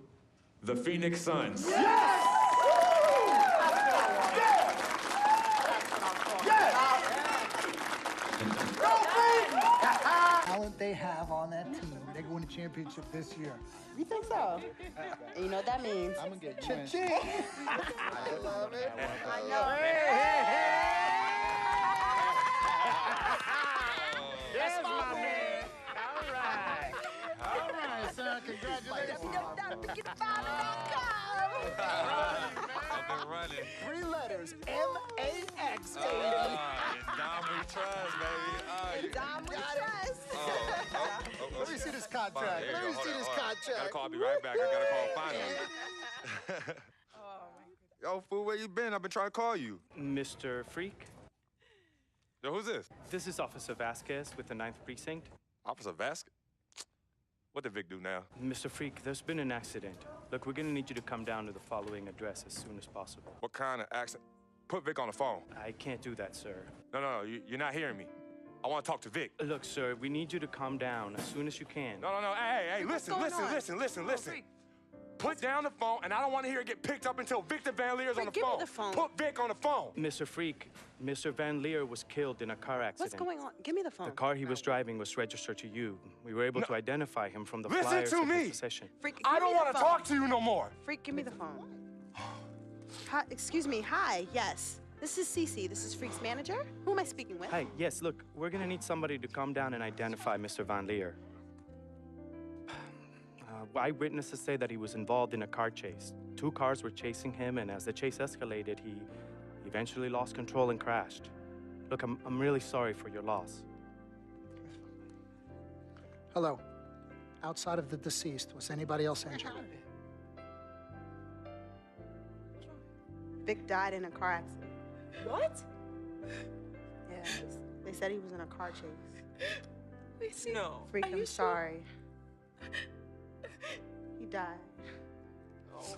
the Phoenix Suns. Yes! Talent they have on that team, they're going to championship this year. You think so? And you know what that means? I'm gonna get Cha-ching. I love it. I know. Yes, my man. All right, son. Congratulations. I've been running. 3 letters. M-A-X, baby. Dom we trust, baby. Dom we trust. Let me see this contract. Let me see this contract. Gotta call me right back. I gotta call finally. Yo, fool, where you been? I've been trying to call you. Mr. Freak? Yo, who's this? This is Officer Vasquez with the 9th Precinct. Officer Vasquez? What did Vic do now? Mr. Freak, there's been an accident. Look, we're gonna need you to come down to the following address as soon as possible. What kind of accident? Put Vic on the phone. I can't do that, sir. No, you're not hearing me. I want to talk to Vic. Look, sir, we need you to calm down as soon as you can. No. Hey, listen. Put down the phone, and I don't want to hear it get picked up until Victor Van Leer's on the phone. Give me the phone. Put Vic on the phone. Mr. Freak, Mr. Van Leer was killed in a car accident. What's going on? Give me the phone. The car he was driving was registered to you. We were able to identify him from the Listen flyers to in me. his possession. Freak, I don't want to talk to you no more. Freak, give me the phone. Hi, excuse me. Hi. Yes. This is Cece. This is Freak's manager. Who am I speaking with? Hi, yes, look, we're gonna need somebody to come down and identify Mr. Van Leer. Eyewitnesses say that he was involved in a car chase. 2 cars were chasing him, and as the chase escalated, he eventually lost control and crashed. Look, I'm really sorry for your loss. Hello. Outside of the deceased, was anybody else injured? Vic died in a car accident. What? Yeah, they said he was in a car chase. No. Freak, Are I'm you sorry. He died. Oh,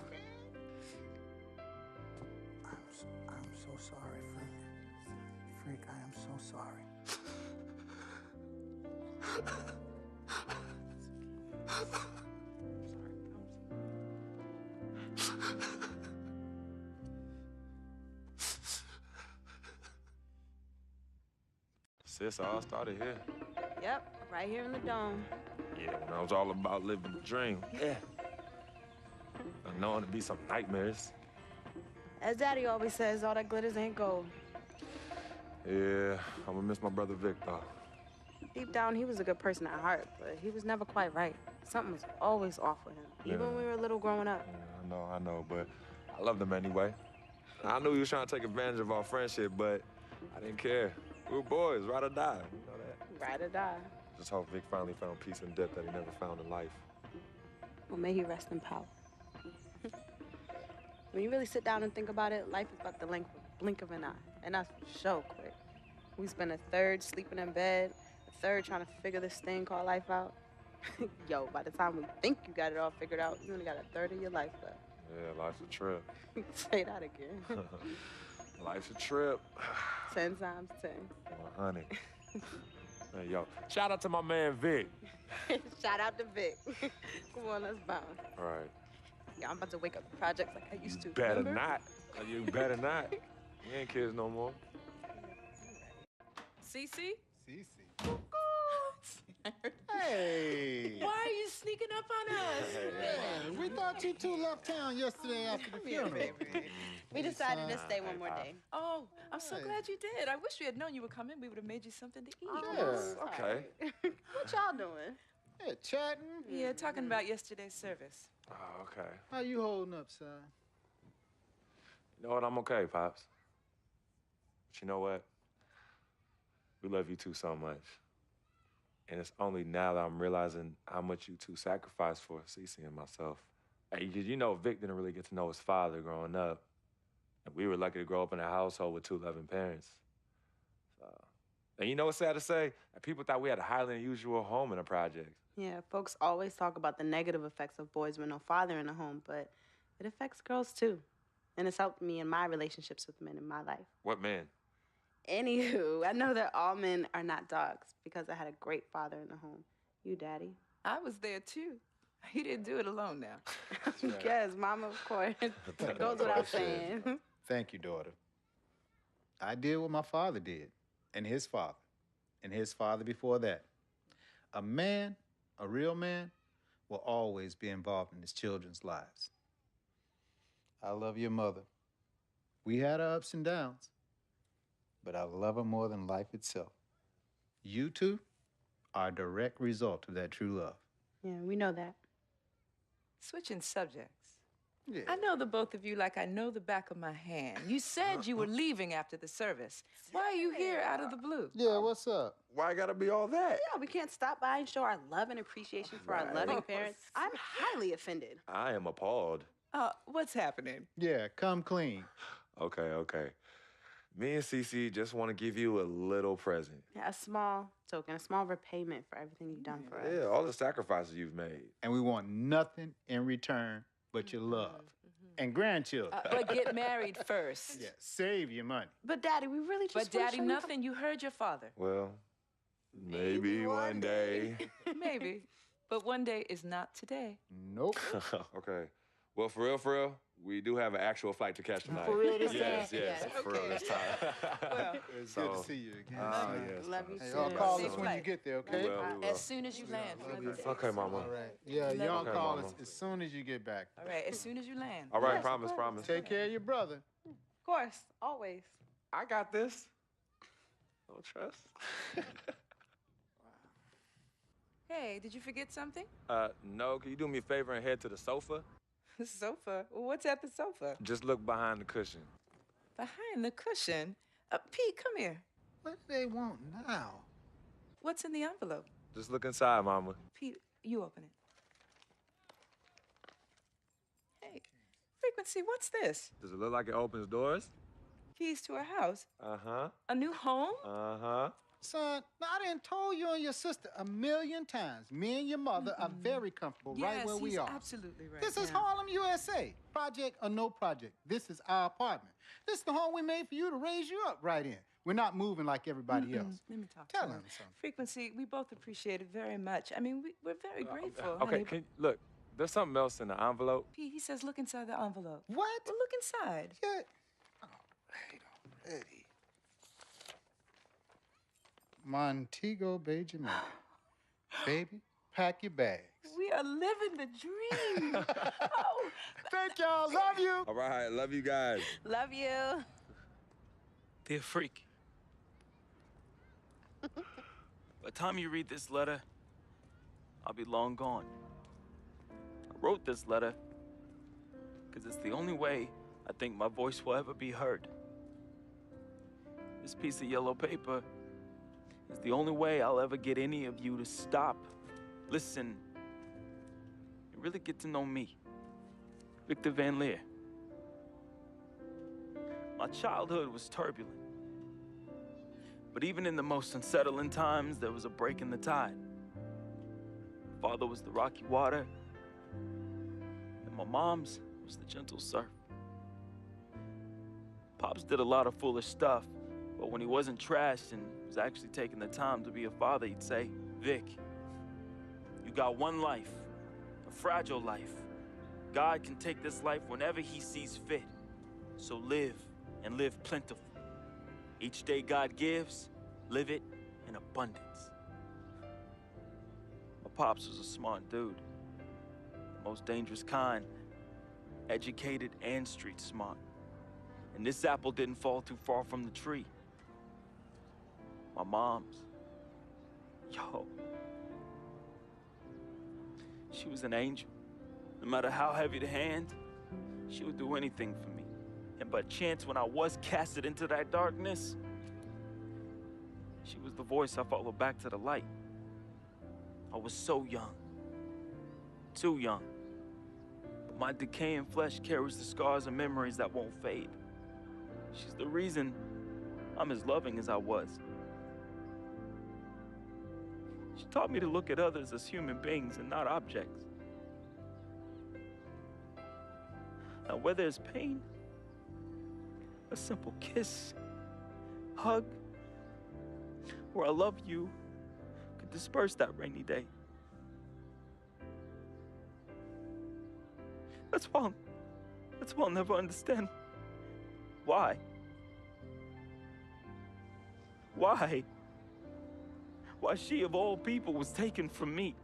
I'm so sorry, Freak. Freak, I am so sorry. Sis, all started here. Yep, right here in the dome. Yeah, when I was all about living the dream. Yeah. And knowing to be some nightmares. As Daddy always says, all that glitters ain't gold. Yeah, I'm gonna miss my brother Vic, though. Deep down, he was a good person at heart, but he was never quite right. Something was always off with him, even when we were little growing up. Yeah, I know, but I loved him anyway. I knew he was trying to take advantage of our friendship, but I didn't care. We were boys, ride or die, you know that? Ride or die. Just hope Vic finally found peace and depth that he never found in life. Well, may he rest in power. When you really sit down and think about it, life is about the blink of an eye, and that's so quick. We spend a third sleeping in bed, a third trying to figure this thing called life out. Yo, by the time we think you got it all figured out, you only got a third of your life left. Yeah, life's a trip. Say that again. Life's a trip. 10 times 10. Well, honey. Hey, yo, shout out to my man Vic. Shout out to Vic. Come on, let's bounce. All right. Yeah, I'm about to wake up the projects like I used to. Better remember? not. You better not. We ain't kids no more. Cece? Cece. Hey. Why are you sneaking up on us? Man, we thought you two left town yesterday after the funeral. We decided to stay one more day. Oh, I'm so glad you did. I wish we had known you were coming. We would have made you something to eat. Yes. Okay. What y'all doing? Yeah, chatting. Yeah, talking about yesterday's service. Oh, okay. How you holding up, son? You know what? I'm okay, Pops. But you know what? We love you two so much. And it's only now that I'm realizing how much you two sacrificed for Cece and myself. Hey, because you know Vic didn't really get to know his father growing up. And we were lucky to grow up in a household with two loving parents. And you know what's sad to say? People thought we had a highly unusual home in the projects. Yeah, folks always talk about the negative effects of boys with no father in the home, but it affects girls too. And it's helped me in my relationships with men in my life. What man? Anywho, I know that all men are not dogs because I had a great father in the home. You, Daddy. I was there too. He didn't do it alone now. Yes, Mama, of course. It goes without saying. Thank you, daughter. I did what my father did, and his father before that. A man, a real man, will always be involved in his children's lives. I love your mother. We had our ups and downs, but I love her more than life itself. You two are a direct result of that true love. Yeah, we know that. Switching subjects. Yeah. I know the both of you like I know the back of my hand. You said you were leaving after the service. Why are you here out of the blue? Yeah, what's up? Why gotta be all that? Yeah, we can't stop by and show our love and appreciation for our loving parents. I'm highly offended. I am appalled. What's happening? Yeah, come clean. Okay. Me and Cece just want to give you a little present. Yeah, a small token, a small repayment for everything you've done for us. Yeah, all the sacrifices you've made. And we want nothing in return but your love and grandchildren. But get married first. Yeah, save your money. But Daddy, we really just But wanna Daddy, show you nothing. You heard your father. Well, maybe one day. Maybe. But one day is not today. Nope. Okay. Well, for real, we do have an actual flight to catch tonight. For real this Yes, time? yes. For real this time. Well, It's good to see you again. Oh, yes. Love you Hey, too. y'all call Safe us when flight. you get there, We okay? will. as soon as you land. Okay, Mama. All right. Yeah, y'all Okay, call Mama. us as soon as you get back. All right, as soon as you land. All right, Yes, promise, of course. promise. Take care of your brother. Of course, always. I got this. No trust. Hey, did you forget something? No, can you do me a favor and head to the sofa? The sofa? What's at the sofa? Just look behind the cushion. Behind the cushion? Pete, come here. What do they want now? What's in the envelope? Just look inside, Mama. Pete, you open it. Hey, Frequency, what's this? Does it look like it opens doors? Keys to a house? Uh-huh. A new home? Uh-huh. Son, I done told you and your sister 1,000,000 times. Me and your mother are very comfortable right where we he's are. absolutely right. This is yeah. Harlem, USA. Project or no project. This is our apartment. This is the home we made for you to raise you up right in. We're not moving like everybody else. Let me talk Tell to him him. something. Frequency, we both appreciate it very much. I mean, we're very grateful. Okay, honey. look, there's something else in the envelope. Pete, he says look inside the envelope. What? Well, look inside. Yeah. Oh, wait already. Montego Bay, Jamaica. Baby, pack your bags. We are living the dream. Oh, Thank y'all. Love you. All right, love you guys. Love you. Dear Freak, by the time you read this letter, I'll be long gone. I wrote this letter because it's the only way I think my voice will ever be heard. This piece of yellow paper is the only way I'll ever get any of you to stop, listen, and really get to know me, Victor Van Leer. My childhood was turbulent. But even in the most unsettling times, there was a break in the tide. Father was the rocky water, and my mom's was the gentle surf. Pops did a lot of foolish stuff, but when he wasn't trashed and was actually taking the time to be a father, he'd say, Vic, you got one life, a fragile life. God can take this life whenever he sees fit. So live, and live plentiful. Each day God gives, live it in abundance. My pops was a smart dude. The most dangerous kind. Educated and street smart. And this apple didn't fall too far from the tree. My mom's. Yo. She was an angel. No matter how heavy the hand, she would do anything for me. And by chance, when I was casted into that darkness, she was the voice I followed back to the light. I was so young. Too young. But my decaying flesh carries the scars and memories that won't fade. She's the reason I'm as loving as I was. She taught me to look at others as human beings and not objects. Now, where there's pain, a simple kiss, hug, or I love you could disperse that rainy day. That's why I'll never understand why. Why she of all people was taken from me.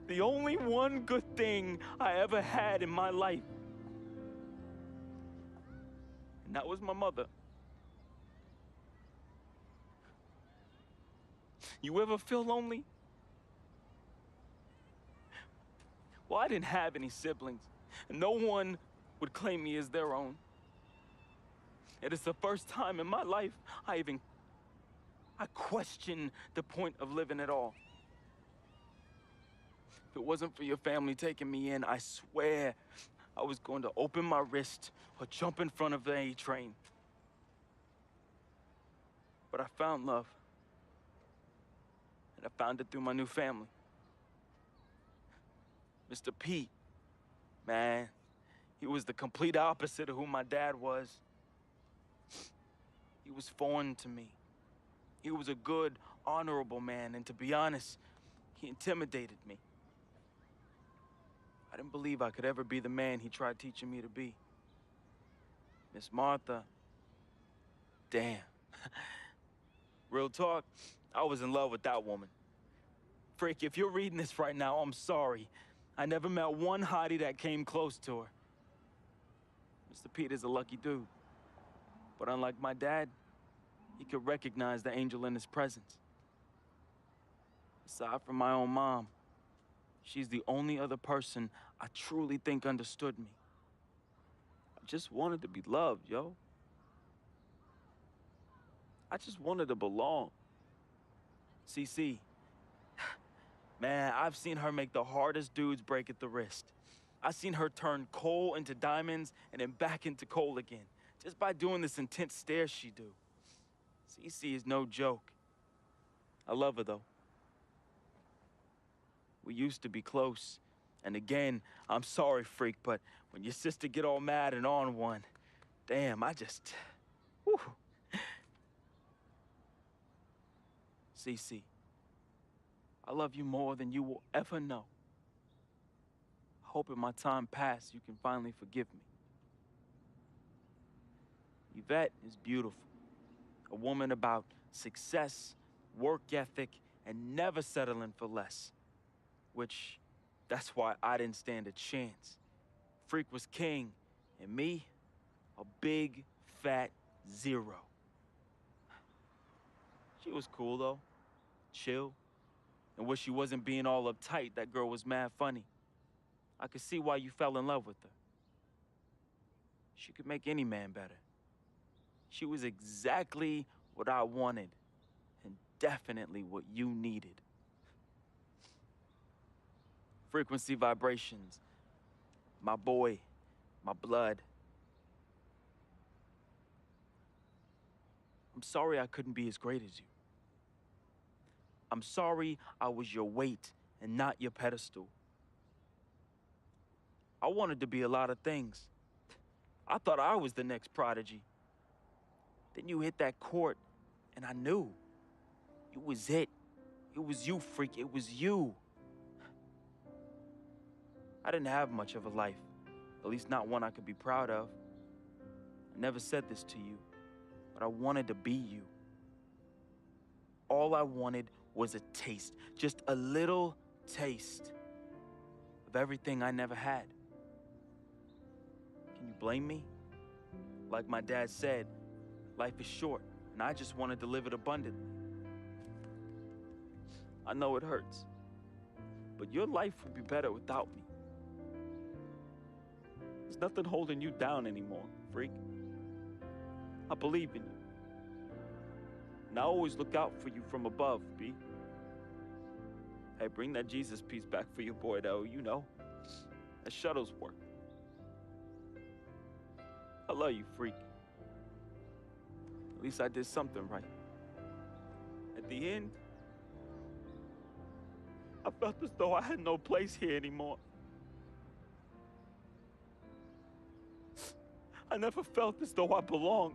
The only one good thing I ever had in my life. And that was my mother. You ever feel lonely? Well, I didn't have any siblings, and no one would claim me as their own. It is the first time in my life I question the point of living at all. If it wasn't for your family taking me in, I swear I was going to open my wrist or jump in front of the A train. But I found love. And I found it through my new family. Mr. Pete, man, he was the complete opposite of who my dad was. He was foreign to me. He was a good, honorable man, and to be honest, he intimidated me. I didn't believe I could ever be the man he tried teaching me to be. Miss Martha, damn. Real talk, I was in love with that woman. Frick, if you're reading this right now, I'm sorry. I never met one hottie that came close to her. Mr. Pete is a lucky dude. But unlike my dad, he could recognize the angel in his presence. Aside from my own mom, she's the only other person I truly think understood me. I just wanted to be loved, yo. I just wanted to belong. CC, man, I've seen her make the hardest dudes break at the wrist. I've seen her turn coal into diamonds and then back into coal again, just by doing this intense stare she do. CC is no joke. I love her, though. We used to be close. And again, I'm sorry, freak, but when your sister get all mad and on one, damn, I just, whew. CC, I love you more than you will ever know. I hope in my time past you can finally forgive me. Yvette is beautiful. A woman about success, work ethic, and never settling for less. Which, that's why I didn't stand a chance. Freak was king, and me, a big, fat zero. She was cool, though. Chill. And when she wasn't being all uptight, that girl was mad funny. I could see why you fell in love with her. She could make any man better. She was exactly what I wanted, and definitely what you needed. Frequency vibrations, my boy, my blood. I'm sorry I couldn't be as great as you. I'm sorry I was your weight and not your pedestal. I wanted to be a lot of things. I thought I was the next prodigy. Then you hit that court, and I knew. It was it. It was you, freak. It was you. I didn't have much of a life. At least not one I could be proud of. I never said this to you, but I wanted to be you. All I wanted was a taste, just a little taste of everything I never had. Can you blame me? Like my dad said, life is short, and I just wanted to live it abundantly. I know it hurts, but your life would be better without me. There's nothing holding you down anymore, freak. I believe in you. And I always look out for you from above, B. Hey, bring that Jesus piece back for your boy, though, you know. That shuttle's work. I love you, freak. At least I did something right. At the end, I felt as though I had no place here anymore. I never felt as though I belonged.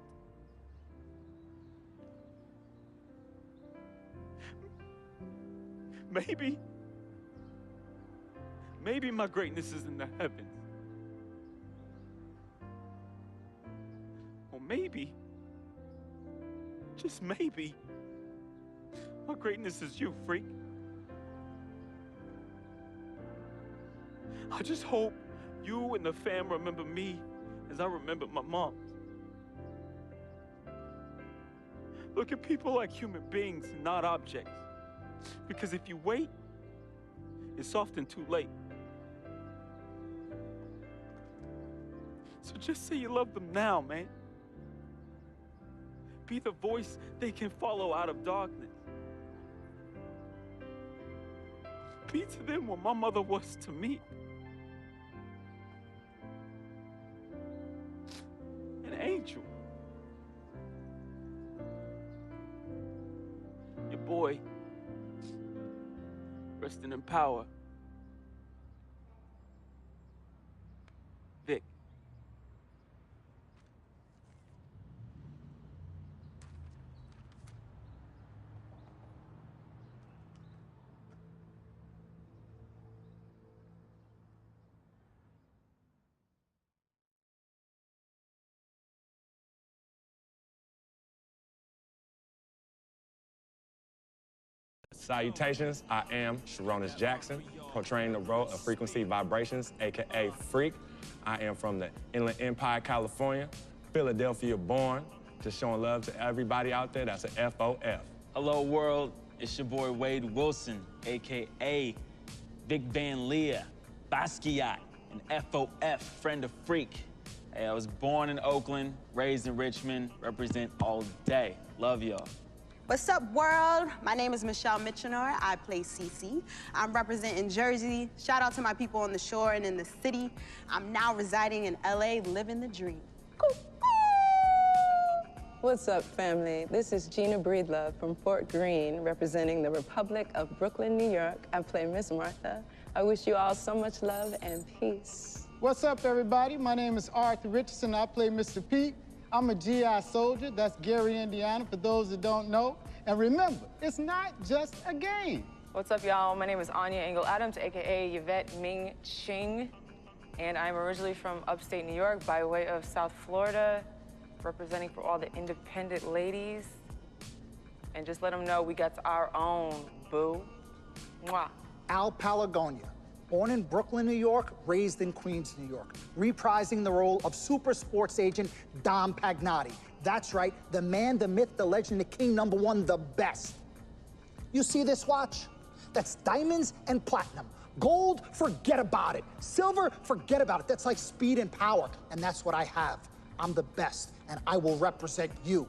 Maybe my greatness is in the heavens. Or maybe, just maybe, my greatness is you, freak. I just hope you and the fam remember me as I remember my mom. Look at people like human beings, not objects. Because if you wait, it's often too late. So just say you love them now, man. Be the voice they can follow out of darkness. Be to them what my mother was to me. An angel. Your boy, resting in power. Vic. Salutations, I am Sharonis Jackson, portraying the role of Frequency Vibrations, aka Freak. I am from the Inland Empire, California, Philadelphia born, just showing love to everybody out there. That's a FOF. Hello, world. It's your boy Wade Wilson, aka Big Van Leah, Basquiat, and FOF, friend of Freak. Hey, I was born in Oakland, raised in Richmond, represent all day. Love y'all. What's up, world? My name is Michelle Mitchenor. I play Cece. I'm representing Jersey. Shout out to my people on the shore and in the city. I'm now residing in LA, living the dream. What's up, family? This is Gina Breedlove from Fort Greene, representing the Republic of Brooklyn, New York. I play Miss Martha. I wish you all so much love and peace. What's up, everybody? My name is Arthur Richardson. I play Mr. Pete. I'm a GI soldier. That's Gary, Indiana, for those that don't know. And remember, it's not just a game. What's up, y'all? My name is Anya Engel Adams, aka Yvette Ming Ching, and I'm originally from upstate New York by way of South Florida, representing for all the independent ladies. And just let them know we got our own, boo. Mwah. Al Palagonia, born in Brooklyn, New York, raised in Queens, New York, reprising the role of super sports agent Dom Pagnotti. That's right, the man, the myth, the legend, the king, #1, the best. You see this watch? That's diamonds and platinum. Gold, forget about it. Silver, forget about it. That's like speed and power, and that's what I have. I'm the best, and I will represent you.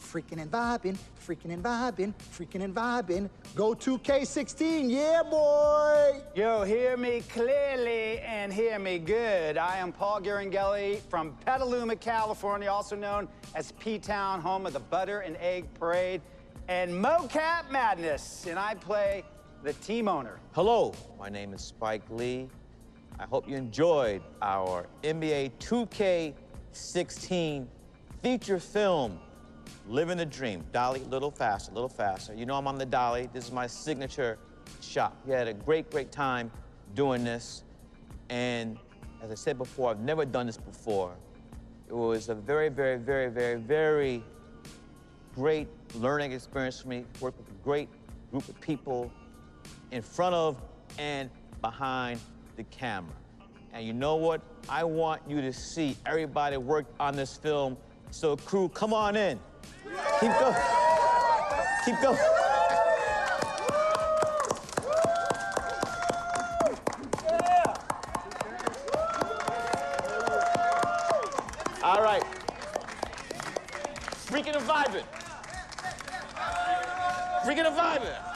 Freaking and vibing, freaking and vibing, freaking and vibing. Go 2K16, yeah, boy! Yo, hear me clearly and hear me good. I am Paul Garangelli from Petaluma, California, also known as P-Town, home of the Butter and Egg Parade and Mocap Madness, and I play the team owner. Hello, my name is Spike Lee. I hope you enjoyed our NBA 2K16 feature film, Living the Dream. Dolly, a little faster, a little faster. You know I'm on the dolly. This is my signature shot. We had a great, great time doing this. And As I said before, I've never done this before. It was a very, very, very, very, very great learning experience for me. Worked with a great group of people in front of and behind the camera. And you know what? I want you to see everybody worked on this film. So crew, come on in. Keep going. Keep going. All right. Freaking and vibing. Freaking and vibing.